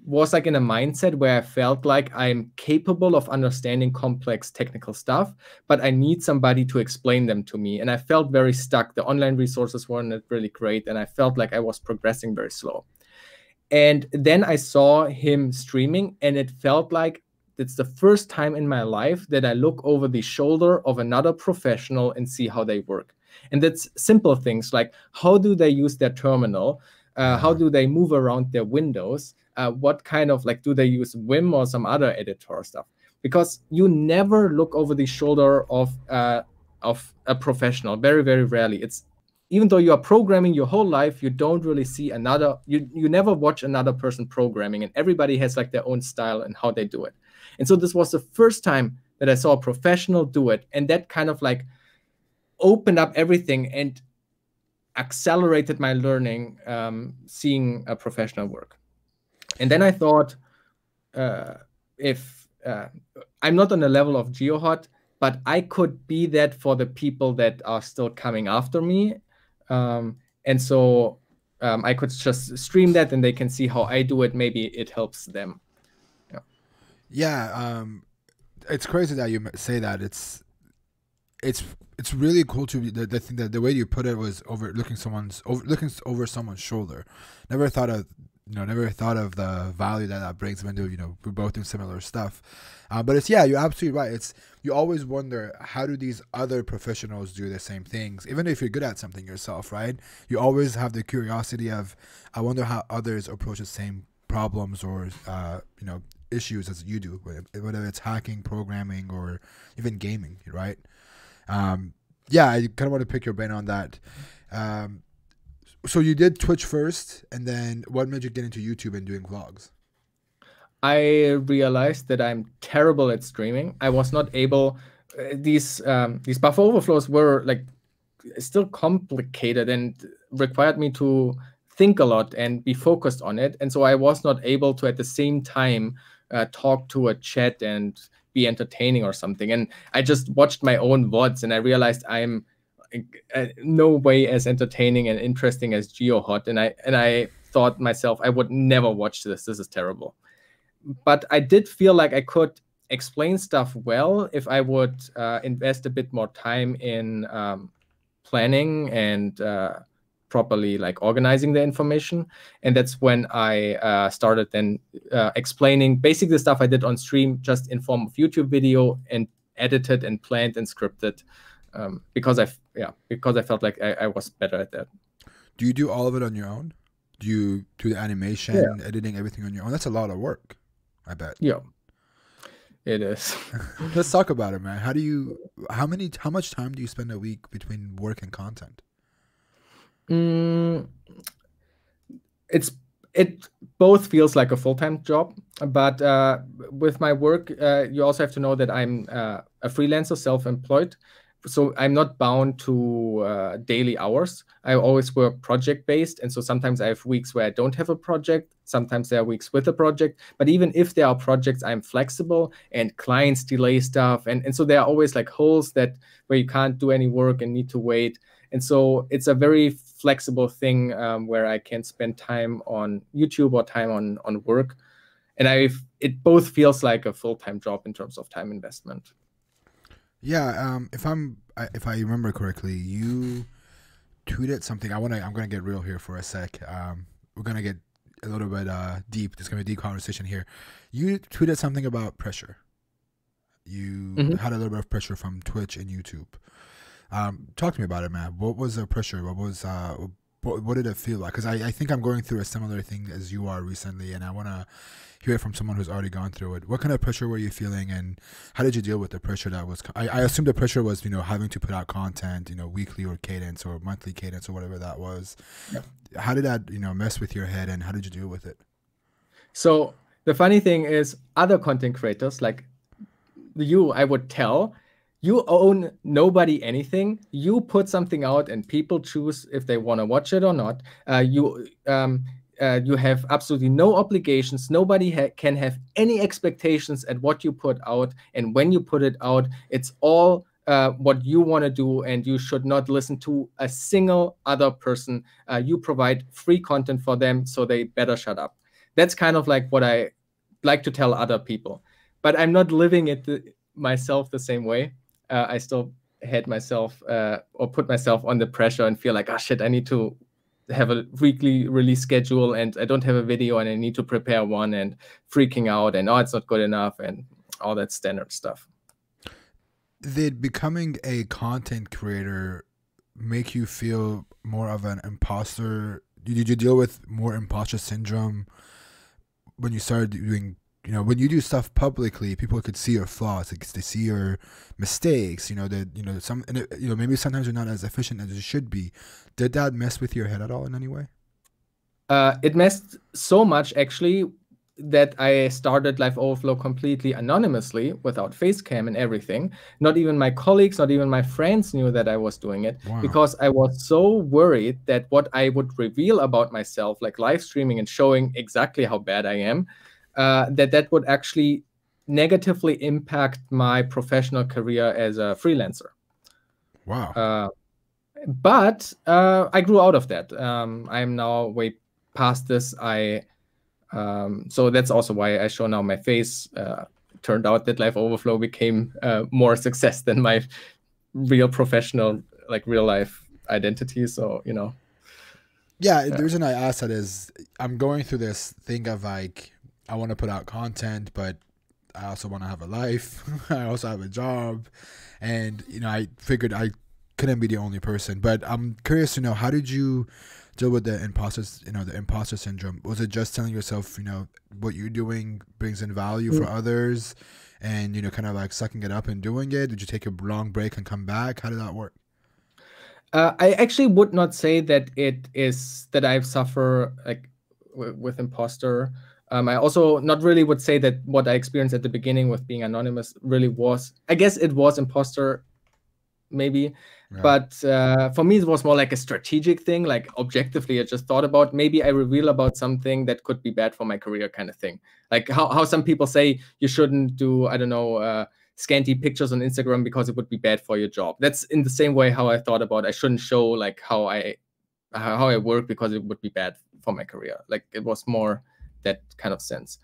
was like in a mindset where I felt like I'm capable of understanding complex technical stuff, but I need somebody to explain them to me. And I felt very stuck. The online resources weren't really great, and I felt like I was progressing very slow. And then I saw him streaming, and it felt like it's the first time in my life that I look over the shoulder of another professional and see how they work. And that's simple things like, how do they use their terminal? How do they move around their windows? What kind of, like, do they use Vim or some other editor stuff? Because you never look over the shoulder of a professional. Very, very rarely. It's, even though you are programming your whole life, you don't really see another, you never watch another person programming, and everybody has like their own style and how they do it. And so this was the first time that I saw a professional do it. And that kind of like opened up everything and accelerated my learning, seeing a professional work. And then I thought, if I'm not on the level of GeoHot, but I could be that for the people that are still coming after me. And so I could just stream that and they can see how I do it. Maybe it helps them. Yeah, it's crazy that you say that. It's really cool to be the thing that the way you put it was looking over someone's shoulder. Never thought of the value that brings when we're both doing similar stuff. But it's, yeah, you're absolutely right. It's, you always wonder, how do these other professionals do the same things, even if you're good at something yourself, right? You always have the curiosity of, I wonder how others approach the same problems or issues as you do, whether it's hacking, programming, or even gaming, right? Yeah, I kind of want to pick your brain on that. So you did Twitch first, and then what made you get into YouTube and doing vlogs? I realized that I'm terrible at streaming. I was not able. These buffer overflows were like still complicated and required me to think a lot and be focused on it. And so I was not able to at the same time talk to a chat and be entertaining or something. And I just watched my own VODs and I realized I'm no way as entertaining and interesting as GeoHot. And I thought myself, I would never watch this. This is terrible. But I did feel like I could explain stuff well if I would invest a bit more time in planning and properly like organizing the information. And that's when I started then explaining basically the stuff I did on stream just in form of YouTube video and edited and planned and scripted because I felt like I was better at that. Do you do all of it on your own? Do you do the animation, editing, everything on your own? That's a lot of work, I bet. Yeah, it is. Let's talk about it, man. How much time do you spend a week between work and content? It both feels like a full-time job, but with my work, you also have to know that I'm a freelancer, self-employed. So I'm not bound to daily hours. I always work project-based. And so sometimes I have weeks where I don't have a project. Sometimes there are weeks with a project. But even if there are projects, I'm flexible and clients delay stuff. And so there are always like holes where you can't do any work and need to wait. And so it's a very flexible thing where I can spend time on YouTube or time on work. And it both feels like a full-time job in terms of time investment. Yeah, if I remember correctly, you tweeted something. I'm gonna get real here for a sec. We're gonna get a little bit deep. There's gonna be a deep conversation here. You tweeted something about pressure. You had a little bit of pressure from Twitch and YouTube. Talk to me about it, man. What was the pressure? What did it feel like? Because I think I'm going through a similar thing as you are recently, and I want to hear it from someone who's already gone through it. What kind of pressure were you feeling, and how did you deal with the pressure that was? I assume the pressure was, having to put out content, weekly or cadence or monthly cadence or whatever that was. Yep. How did that, mess with your head, and how did you deal with it? So the funny thing is, other content creators like you, I would tell, you own nobody anything. You put something out and people choose if they want to watch it or not. You have absolutely no obligations. Nobody can have any expectations at what you put out. And when you put it out, it's all what you want to do. And you should not listen to a single other person. You provide free content for them, so they better shut up. That's kind of like what I like to tell other people. But I'm not living it myself the same way. I still had myself or put myself on the pressure and feel like, oh shit, I need to have a weekly release schedule and I don't have a video and I need to prepare one, and freaking out and it's not good enough and all that standard stuff. Did becoming a content creator make you feel more of an imposter? Did you deal with more imposter syndrome when you started doing, when you do stuff publicly? People could see your flaws, they see your mistakes, maybe sometimes you're not as efficient as you should be. Did that mess with your head at all in any way? It messed so much, actually, that I started Live Overflow completely anonymously without face cam and everything. Not even my colleagues, not even my friends knew that I was doing it. Wow. Because I was so worried that what I would reveal about myself, like live streaming and showing exactly how bad I am, that would actually negatively impact my professional career as a freelancer. Wow. But I grew out of that. I'm now way past this. So that's also why I show now my face. Turned out that Live Overflow became more success than my real professional, like real life identity. So, Yeah, the reason I asked that is I'm going through this thing of like, I want to put out content, but I also want to have a life. I also have a job. And, I figured I couldn't be the only person. But I'm curious to know, how did you deal with the imposter syndrome? Was it just telling yourself, what you're doing brings in value for others and, kind of like sucking it up and doing it? Did you take a long break and come back? How did that work? I actually would not say that it is that I suffer like with imposter. I also not really would say that what I experienced at the beginning with being anonymous really was, I guess it was imposter maybe. Yeah. But for me, it was more like a strategic thing. Like objectively, I just thought about maybe I reveal about something that could be bad for my career, kind of thing. Like how some people say you shouldn't do, I don't know, scanty pictures on Instagram because it would be bad for your job. That's in the same way how I thought about I shouldn't show like how I work because it would be bad for my career. Like it was more that kind of sense.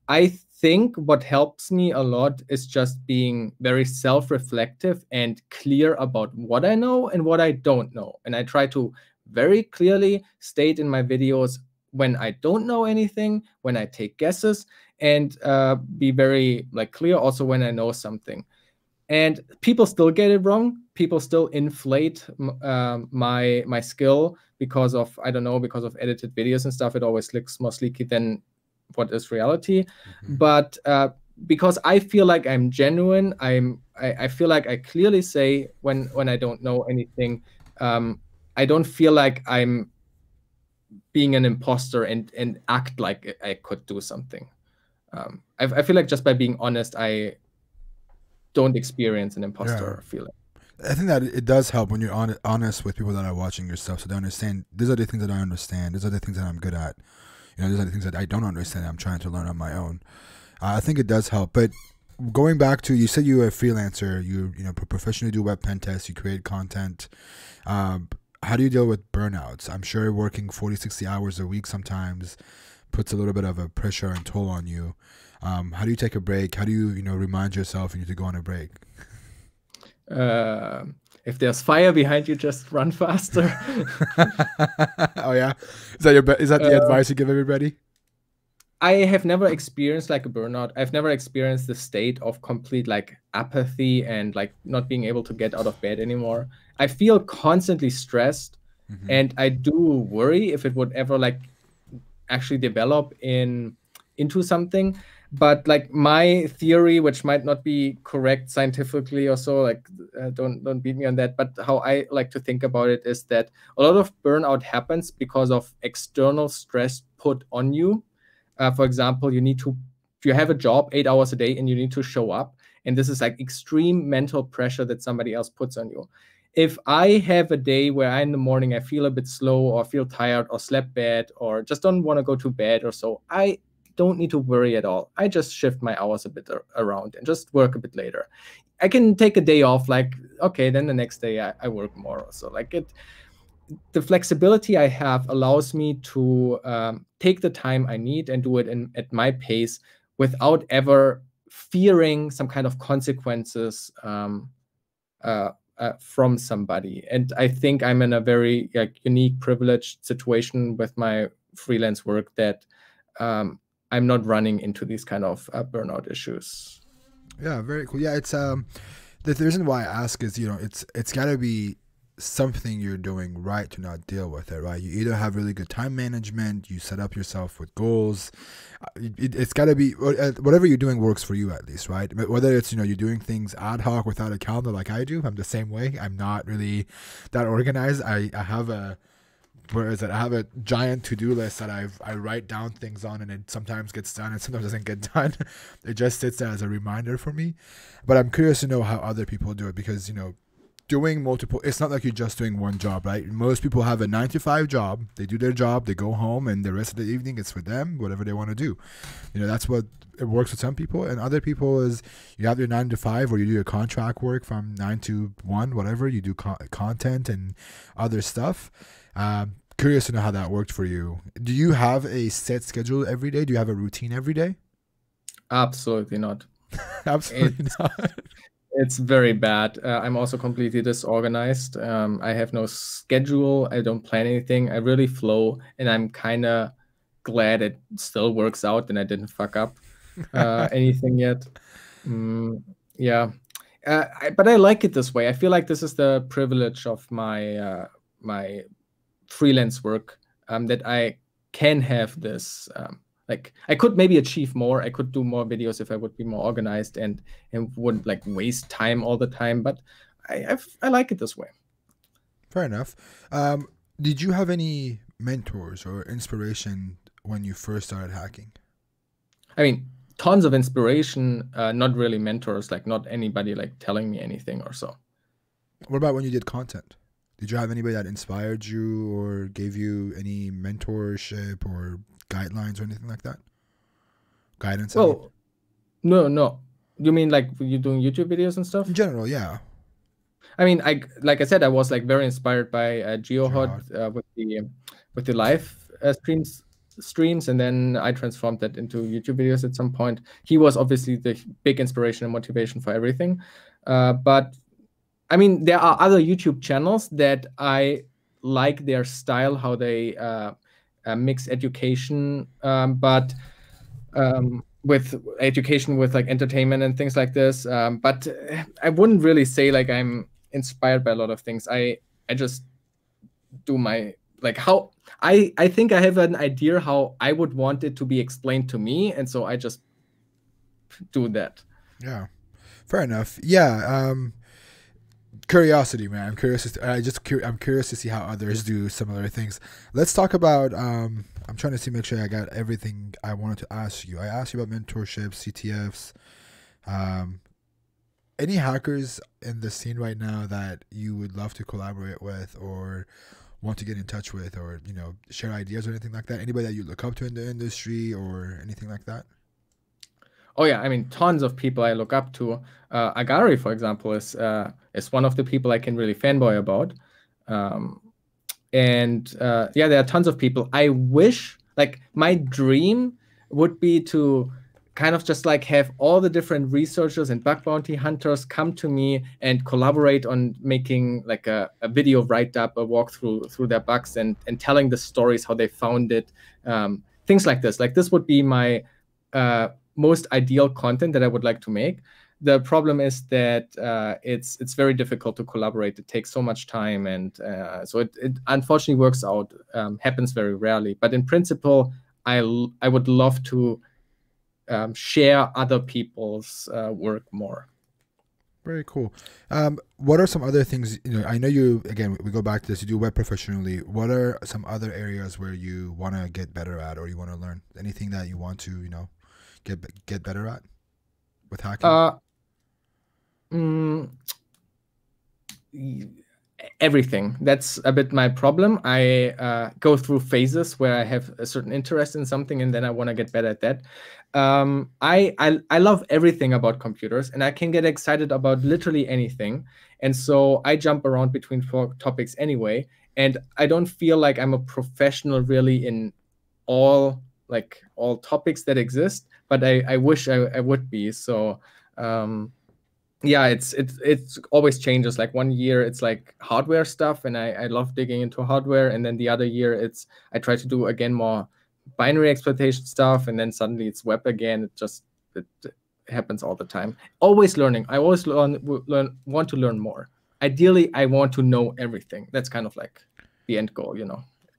I think what helps me a lot is just being very self-reflective and clear about what I know and what I don't know. And I try to very clearly state in my videos when I don't know anything, when I take guesses, and be very like clear also when I know something. And people still get it wrong. People still inflate my skill because of, I don't know, because of edited videos and stuff. It always looks more sleeky than what is reality. But because I feel like I'm genuine, I feel like I clearly say when I don't know anything. I don't feel like I'm being an imposter and act like I could do something. I feel like just by being honest, I don't experience an imposter feeling. I think that it does help when you're honest with people that are watching your stuff, so they understand these are the things that I understand, these are the things that I'm good at. These are the things that I don't understand. I'm trying to learn on my own. I think it does help. But going back to, you said you were a freelancer. You professionally do web pen tests. You create content. How do you deal with burnouts? I'm sure working 40, 60 hours a week sometimes puts a little bit of a pressure and toll on you. How do you take a break? How do you remind yourself you need to go on a break? If there's fire behind you, just run faster. Oh yeah, is that the advice you give everybody? I have never experienced like a burnout. I've never experienced the state of complete like apathy and like not being able to get out of bed anymore. I feel constantly stressed, and I do worry if it would ever like actually develop into something. But like my theory, which might not be correct scientifically or so, like don't beat me on that, but how I like to think about it is that a lot of burnout happens because of external stress put on you. For example, you have a job 8 hours a day and you need to show up, and this is like extreme mental pressure that somebody else puts on you. If I have a day where in the morning I feel a bit slow or feel tired or slept bad or just don't want to go to bed or so, I don't need to worry at all. I just shift my hours a bit around and just work a bit later. I can take a day off, like, okay, then the next day I work more. So like the flexibility I have allows me to take the time I need and do it at my pace without ever fearing some kind of consequences from somebody. And I think I'm in a very unique, privileged situation with my freelance work that I'm not running into these kind of burnout issues. Yeah, very cool. Yeah, it's the reason why I ask is it's got to be something you're doing right to not deal with it, right? You either have really good time management, you set up yourself with goals. It's got to be whatever you're doing works for you at least, right? Whether it's you're doing things ad hoc without a calendar like I do. I'm the same way. I'm not really that organized. I have a giant to-do list that I write down things on, and it sometimes gets done and sometimes doesn't get done. It just sits there as a reminder for me. But I'm curious to know how other people do it, because doing multiple, it's not like you're just doing one job, right? Most people have a 9-to-5 job. They do their job, they go home, and the rest of the evening it's for them, whatever they want to do. That's what it works with some people, and other people is you have your 9-to-5, or you do your contract work from 9 to 1, whatever. You do content and other stuff. Curious to know how that worked for you. Do you have a set schedule every day? Do you have a routine every day? Absolutely not. Absolutely not. It's very bad. I'm also completely disorganized. I have no schedule. I don't plan anything. I really flow, and I'm kind of glad it still works out and I didn't fuck up anything yet. Yeah. But I like it this way. I feel like this is the privilege of my my freelance work, that I can have this. Like I could maybe achieve more. I could do more videos if I would be more organized and wouldn't like waste time all the time. But I like it this way. Fair enough. Did you have any mentors or inspiration when you first started hacking? I mean, tons of inspiration. Not really mentors. Like not anybody like telling me anything or so. What about when you did content? Did you have anybody that inspired you or gave you any mentorship or guidelines or anything like that? Guidance, I mean. Well, no. You mean like you doing YouTube videos and stuff? In general, yeah. I mean, like I said, I was like very inspired by Jihad. GeoHot with the live streams, and then I transformed that into YouTube videos at some point. He was obviously the big inspiration and motivation for everything. But I mean, there are other YouTube channels that I like their style, how they mix education, but with education with like entertainment and things like this. But I wouldn't really say like I'm inspired by a lot of things. I just do my like how I think I have an idea how I would want it to be explained to me, and so I just do that. Yeah, fair enough. Yeah, curiosity, man. I'm curious. I'm curious to see how others do similar things. Let's talk about. I'm trying to see, make sure I got everything I wanted to ask you. I asked you about mentorship, CTFs. Any hackers in the scene right now that you would love to collaborate with or want to get in touch with, or share ideas or anything like that? Anybody that you look up to in the industry or anything like that? Oh yeah, I mean, tons of people I look up to. Agari, for example, is one of the people I can really fanboy about. Yeah, there are tons of people. I wish, like, my dream would be to kind of just like have all the different researchers and bug bounty hunters come to me and collaborate on making like a video write-up, a walkthrough through their bugs and telling the stories, how they found it, things like this. Like this would be my most ideal content that I would like to make. The problem is that it's very difficult to collaborate. It takes so much time, and so it unfortunately works out. Happens very rarely, but in principle, I would love to share other people's work more. Very cool. What are some other things, I know you, again, we go back to this, you do web professionally. What are some other areas where you want to get better at, or you want to learn? Anything that you want to, get better at with hacking? Everything. That's a bit my problem. I go through phases where I have a certain interest in something, and then I want to get better at that. I love everything about computers, and I can get excited about literally anything. And so I jump around between 4 topics anyway, and I don't feel like I'm a professional really in all topics that exist, but I wish I would be. So yeah, it's always changes. Like one year it's like hardware stuff, and I love digging into hardware, and then the other year I try to do again more binary exploitation stuff, and then suddenly it's web again. It happens all the time. Always learning. I always want to learn more. Ideally, I want to know everything. That's kind of like the end goal,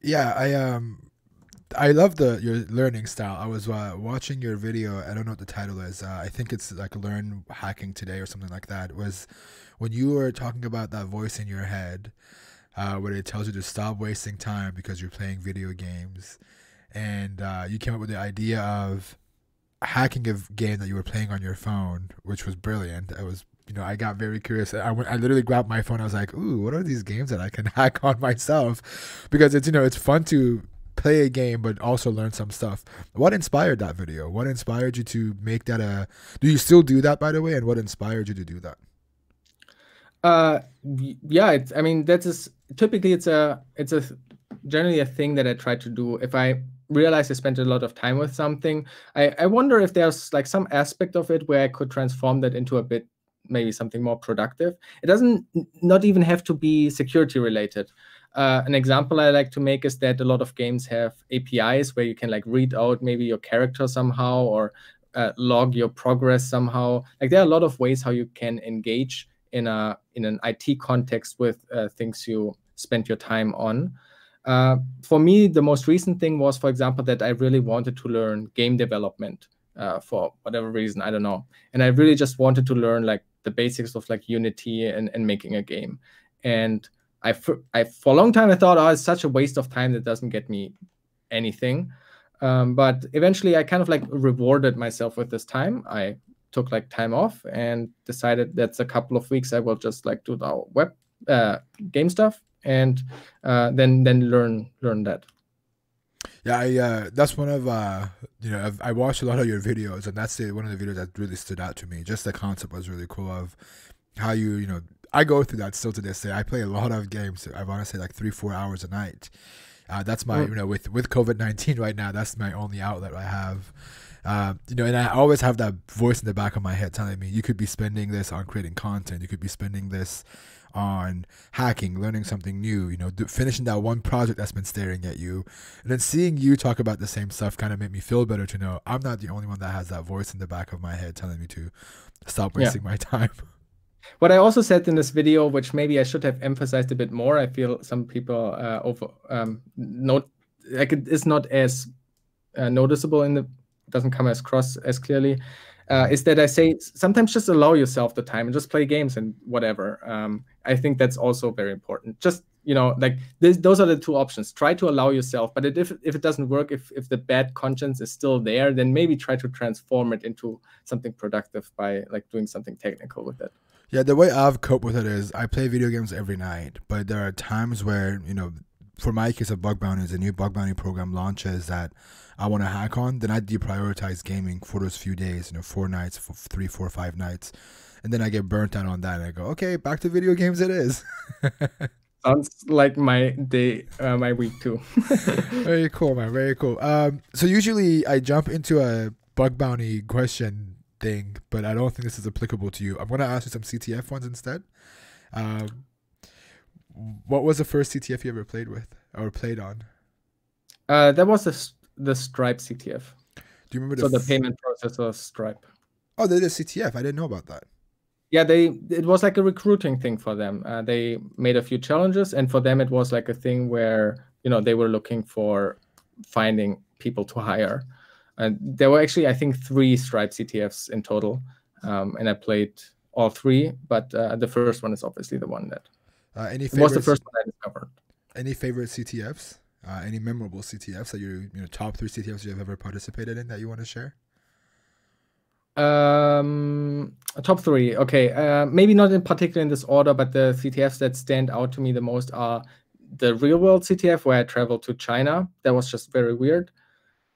Yeah, I love your learning style. I was watching your video. I don't know what the title is. I think it's like Learn Hacking Today or something like that. It was when you were talking about that voice in your head where it tells you to stop wasting time because you're playing video games. And you came up with the idea of hacking a game that you were playing on your phone, which was brilliant. It was, I got very curious. I literally grabbed my phone. I was like, ooh, what are these games that I can hack on myself? Because it's fun to play a game but also learn some stuff. What inspired that video? What inspired you to make that do you still do that, by the way, and what inspired you to do that? Yeah, I mean, typically it's generally a thing that I try to do. If I realize I spent a lot of time with something, I wonder if there's like some aspect of it where I could transform that into a bit, maybe something more productive. It doesn't not even have to be security related. An example I like to make is that a lot of games have APIs where you can like read out maybe your character somehow, or log your progress somehow. Like there are a lot of ways how you can engage in an IT context with things you spend your time on. For me, the most recent thing was, for example, that I really wanted to learn game development for whatever reason, I don't know. And I really just wanted to learn like the basics of like Unity and making a game. And I for a long time I thought, oh, it's such a waste of time that doesn't get me anything. But eventually I kind of like rewarded myself with this time. I took like time off and decided that's a couple of weeks I will just like do the web game stuff, and then learn that. Yeah, that's one of I watched a lot of your videos, and that's one of the videos that really stood out to me. Just the concept was really cool of how I go through that still to this day. I play a lot of games. I want to say like 3-4 hours a night. That's my with COVID-19 right now, that's my only outlet I have. And I always have that voice in the back of my head telling me, you could be spending this on creating content, you could be spending this on hacking, learning something new, finishing that one project that's been staring at you. And then seeing you talk about the same stuff kind of made me feel better to know I'm not the only one that has that voice in the back of my head telling me to stop wasting my time. What I also said in this video, which maybe I should have emphasized a bit more, I feel some people it's not as noticeable doesn't come across as clearly, is that I say sometimes just allow yourself the time and just play games and whatever. I think that's also very important. Just those are the two options. Try to allow yourself, but if it doesn't work, if the bad conscience is still there, then maybe try to transform it into something productive by doing something technical with it. Yeah, the way I've coped with it is I play video games every night, but there are times where, for my case of Bug Bounties, a new Bug Bounty program launches that I want to hack on, then I deprioritize gaming for those few days, 4 nights, 3, 4, 5 nights. And then I get burnt out on that and I go, okay, back to video games it is. Sounds like my day, my week too. Very cool, man. Very cool. So usually I jump into a Bug Bounty question thing, but I don't think this is applicable to you. I'm going to ask you some CTF ones instead. What was the first CTF you ever played with or played on? That was the Stripe CTF. Do you remember the payment processor Stripe? Oh, they did a CTF. I didn't know about that. Yeah, it was like a recruiting thing for them. They made a few challenges, and for them it was like a thing where they were looking for finding people to hire. And there were actually, I think, 3 Stripe CTFs in total, and I played all 3. But the first one is obviously the one that was the first one I discovered. Any favorite CTFs? Any memorable CTFs that you top 3 CTFs you have ever participated in that you want to share? Top 3. Okay, maybe not in particular in this order, but the CTFs that stand out to me the most are the real world CTF where I traveled to China. That was just very weird.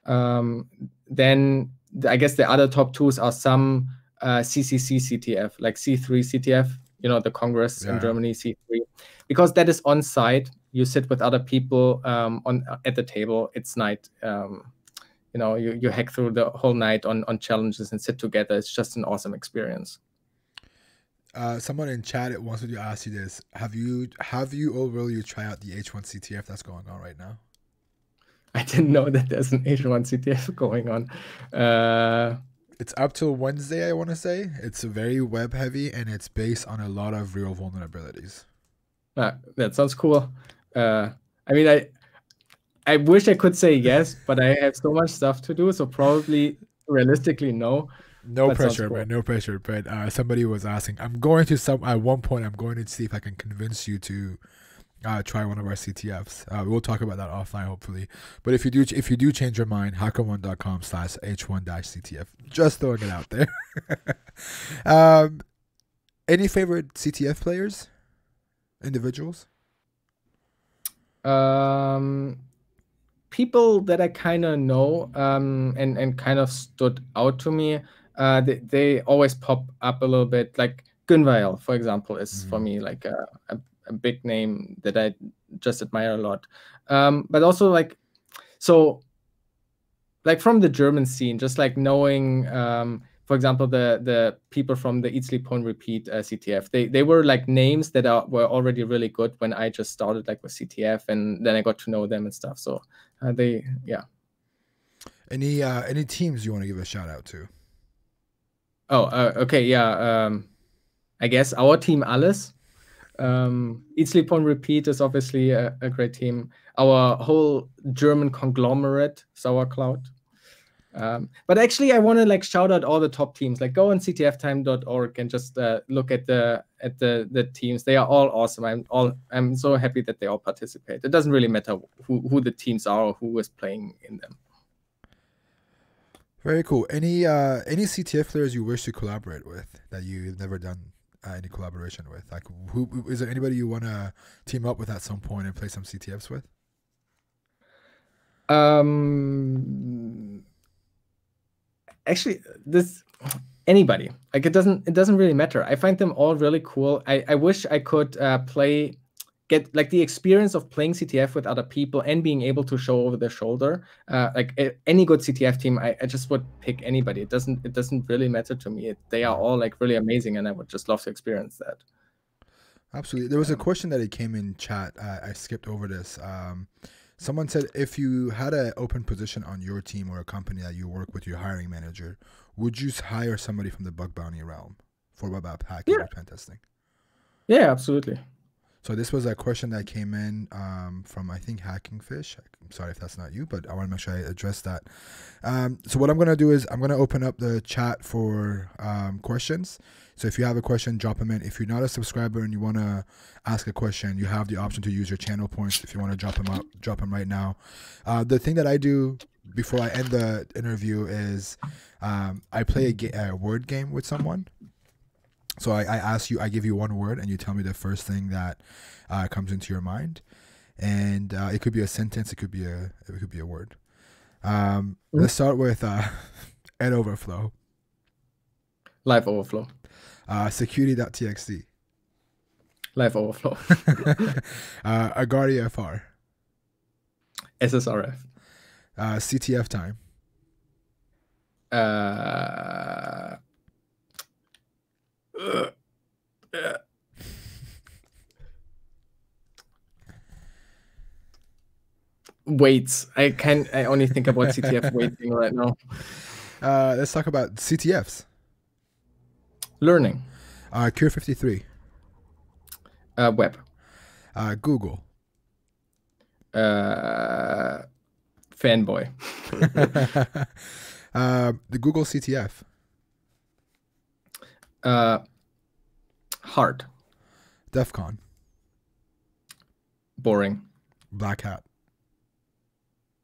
Then I guess the other top 2s are some CCC CTF, like C3 CTF, the Congress in Germany, C3, because that is on site. You sit with other people at the table. It's night. You hack through the whole night on challenges and sit together. It's just an awesome experience. Someone in chat wants to ask you this: Have you or will you try out the H1 CTF that's going on right now? I didn't know that there's an H1 CTF going on. It's up till Wednesday, I want to say. It's very web heavy and it's based on a lot of real vulnerabilities. That sounds cool. I mean, I wish I could say yes, but I have so much stuff to do, so probably realistically no. No pressure, cool. Man. No pressure. But somebody was asking. At one point, I'm going to see if I can convince you to try one of our CTFs. We'll talk about that offline, hopefully. But if you do change your mind, HackerOne.com/H1-CTF. Just throwing it out there. Any favorite CTF players? Individuals? People that I kind of know and kind of stood out to me. They always pop up a little bit. Like Gunvail, for example, is for me like a big name that I just admire a lot. But also from the German scene, just like knowing, for example, the people from the Eat, Sleep, Pwn, Repeat CTF, they were like names that were already really good when I just started like with CTF, and then I got to know them and stuff. So Any teams you want to give a shout out to? Okay, yeah. I guess our team Alles. Eat, Sleep, Pwn, Repeat is obviously a great team. Our whole German conglomerate, Sauerkraut. But actually, I want to like shout out all the top teams. Like go on ctftime.org and just look at the teams. They are all awesome. I'm so happy that they all participate. It doesn't really matter who the teams are or who is playing in them. Very cool. Any CTF players you wish to collaborate with that you've never done any collaboration with? Like, who is there anybody you want to team up with at some point and play some CTFs with? Actually, anybody. Like, it doesn't really matter. I find them all really cool. I wish I could get like the experience of playing CTF with other people and being able to show over their shoulder. Like any good CTF team, I just would pick anybody. It doesn't really matter to me. They are all like really amazing, and I would just love to experience that. Absolutely. There was a question that it came in chat. I skipped over this. Someone said, if you had an open position on your team or a company that you work with your hiring manager, would you hire somebody from the bug bounty realm for web app hacking or pen testing? Yeah, absolutely. So this was a question that came in from, I think, Hacking Fish. I'm sorry if that's not you, but I want to make sure I address that. So what I'm going to do is I'm going to open up the chat for questions. So if you have a question, drop them in. If you're not a subscriber and you want to ask a question, you have the option to use your channel points. If you want to drop them right now. The thing that I do before I end the interview is I play a word game with someone. So I ask you, I give you one word, and you tell me the first thing that comes into your mind, and it could be a sentence, it could be a word. Let's start with Ed Overflow. Live Overflow. Security.txt. Live Overflow. Agardi FR. SSRF. CTF time. Weights. I only think about CTF weighting right now. Let's talk about CTFs. Learning. Cure 53. Web. Google. Fanboy. The Google CTF. Hard. DEF CON. Boring. Black Hat.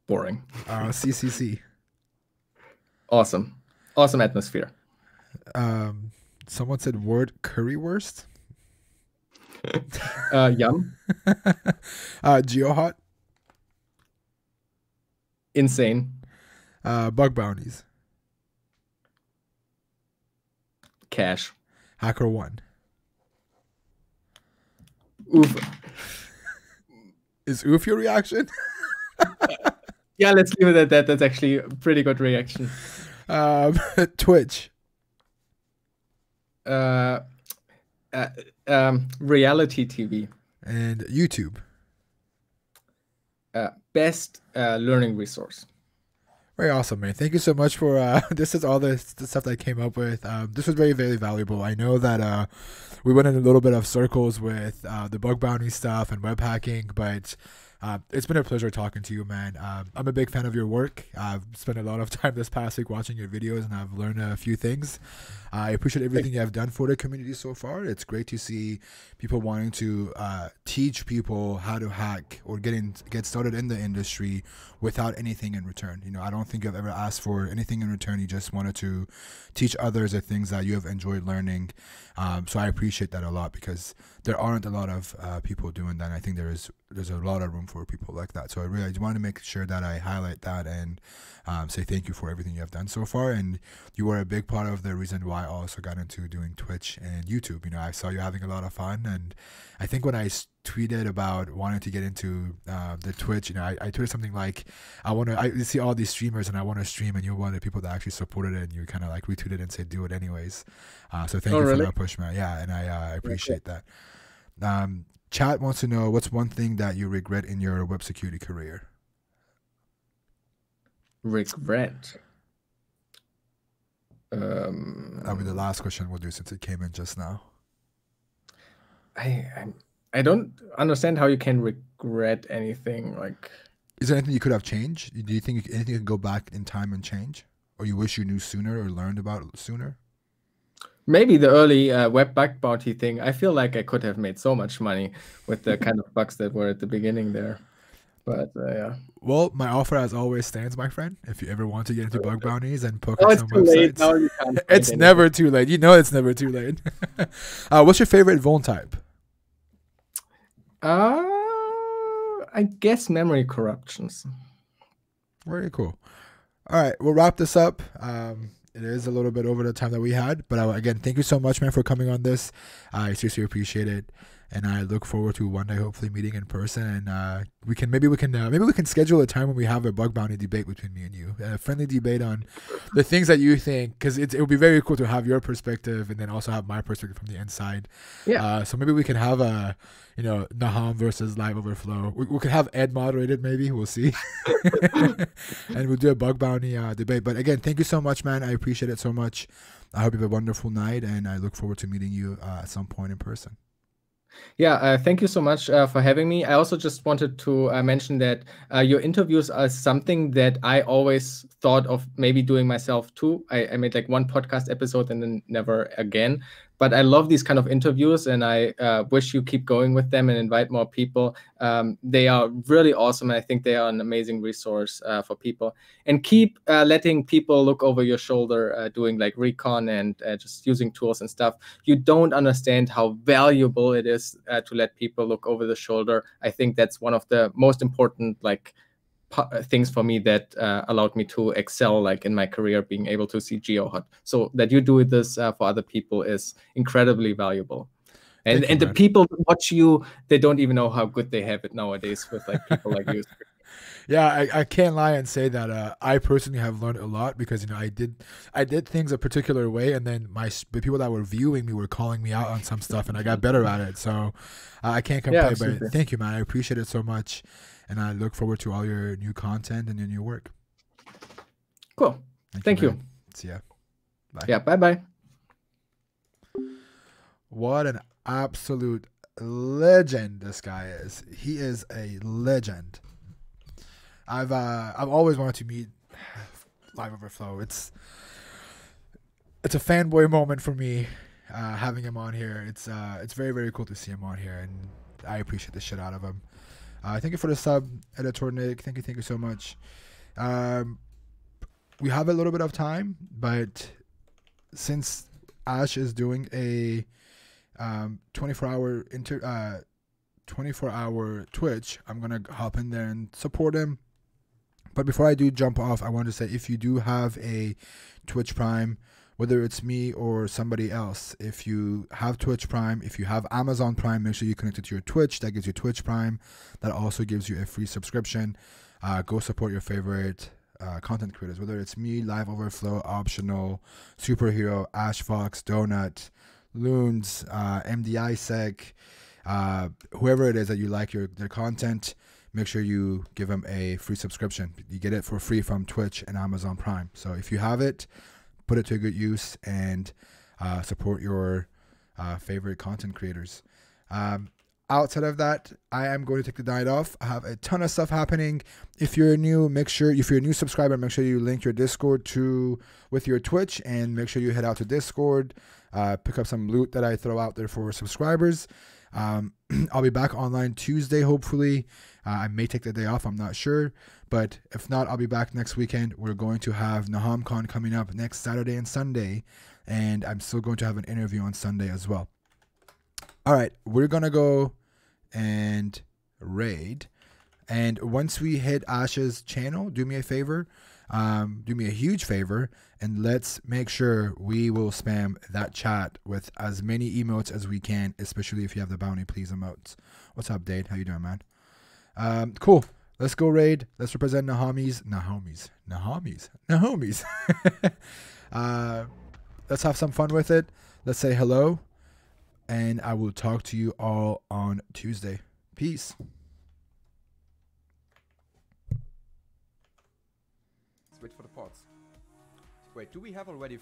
Boring. CCC. Awesome. Awesome atmosphere. Someone said word currywurst. Yum. GeoHot. Insane. Bug Bounties. Cash. HackerOne. Oof. Is oof your reaction? Yeah, let's leave it at that. That's actually a pretty good reaction. Twitch. Reality TV. And YouTube. Best learning resource. Very awesome, man. Thank you so much for this is all the stuff that I came up with. This was very, very valuable. I know that we went in a little bit of circles with the bug bounty stuff and web hacking, but it's been a pleasure talking to you, man. I'm a big fan of your work. I've spent a lot of time this past week watching your videos, and I've learned a few things. I appreciate everything you have done for the community so far. It's great to see people wanting to teach people how to hack or get started in the industry without anything in return. You know, I don't think I've ever asked for anything in return. You just wanted to teach others the things that you have enjoyed learning. So I appreciate that a lot, because there aren't a lot of people doing that. And I think there's a lot of room for people like that. So I just wanted to make sure that I highlight that and say thank you for everything you have done so far. And you were a big part of the reason why I also got into doing Twitch and YouTube. You know, I saw you having a lot of fun, and I think when I tweeted about wanting to get into the Twitch, you know, I tweeted something like, I see all these streamers and I want to stream, and you're one of the people that actually supported it, and you kind of like retweeted and said do it anyways. So thank you for that push, man. Yeah, and I appreciate that. Chat wants to know, what's one thing that you regret in your web security career? Regret. That'll be the last question we'll do, since it came in just now. I don't understand how you can regret anything. Like, is there anything you could have changed? Do you think anything you could go back in time and change, or you wish you knew sooner or learned about sooner? Maybe the early web bug bounty thing. I feel like I could have made so much money with the kind of bugs that were at the beginning there. But yeah. Well, my offer as always stands, my friend. If you ever want to get into bug bounties and poke Oh, at it's some too late. Now websites, you can't find it's anything. never too late. You know it's never too late. What's your favorite vuln type? I guess memory corruptions. Very cool. All right, we'll wrap this up. It is a little bit over the time that we had, but again, thank you so much, man, for coming on this. I seriously appreciate it, and I look forward to one day hopefully meeting in person, and maybe we can schedule a time when we have a bug bounty debate between me and you, a friendly debate on the things that you think, because it would be very cool to have your perspective and then also have my perspective from the inside. Yeah. So maybe we can have a Naham versus Live Overflow. We could have Ed moderated, maybe. We'll see. And we'll do a bug bounty debate. But again, thank you so much, man. I appreciate it so much. I hope you have a wonderful night, and I look forward to meeting you at some point in person. Yeah, thank you so much for having me. I also just wanted to mention that your interviews are something that I always thought of maybe doing myself too. I made like one podcast episode and then never again. But I love these kind of interviews, and I wish you keep going with them and invite more people. They are really awesome. I think they are an amazing resource for people. And keep letting people look over your shoulder doing like recon and just using tools and stuff. You don't understand how valuable it is to let people look over the shoulder. I think that's one of the most important things for me that allowed me to excel like in my career, being able to see GeoHot. So that you do this for other people is incredibly valuable. And the people who watch you, they don't even know how good they have it nowadays with like people like you. Yeah, I can't lie and say that I personally have learned a lot, because I did things a particular way, and then the people that were viewing me were calling me out on some stuff, and I got better at it. So I can't complain. Yeah, but thank you, man. I appreciate it so much, and I look forward to all your new content and your new work. Cool. Thank you. See ya. Bye. Yeah. Bye. What an absolute legend this guy is. He is a legend. I've always wanted to meet Live Overflow. It's a fanboy moment for me, having him on here. It's very, very cool to see him on here, and I appreciate the shit out of him. Thank you for the sub, Editor Nick. Thank you so much. We have a little bit of time, but since Ash is doing a 24-hour Twitch, I'm gonna hop in there and support him. But before I do jump off, I want to say, if you do have a Twitch Prime, whether it's me or somebody else, if you have Twitch Prime, if you have Amazon Prime, make sure you connect it to your Twitch. That gives you Twitch Prime. That also gives you a free subscription. Go support your favorite content creators, whether it's me, Live Overflow, Optional, Superhero, Ash Fox, Donut, Loons, NahamSec, whoever it is that you like their content. Make sure you give them a free subscription. You get it for free from Twitch and Amazon Prime. So if you have it, put it to good use and support your favorite content creators. Outside of that, I am going to take the night off. I have a ton of stuff happening. If you're new, if you're a new subscriber, make sure you link your Discord with your Twitch, and make sure you head out to Discord. Pick up some loot that I throw out there for subscribers. I'll be back online Tuesday, hopefully. I may take the day off, I'm not sure. But if not, I'll be back next weekend. We're going to have NahamCon coming up next Saturday and Sunday. And I'm still going to have an interview on Sunday as well. All right, we're going to go and raid. And once we hit Ash's channel, do me a favor. Do me a huge favor, and let's make sure we will spam that chat with as many emotes as we can, especially if you have the bounty please emotes. What's up, Dade? How you doing, man? Cool. Let's go raid. Let's represent Nahamis. Let's have some fun with it. Let's say hello, and I will talk to you all on Tuesday. Peace. Wait for the pods. Wait, do we have already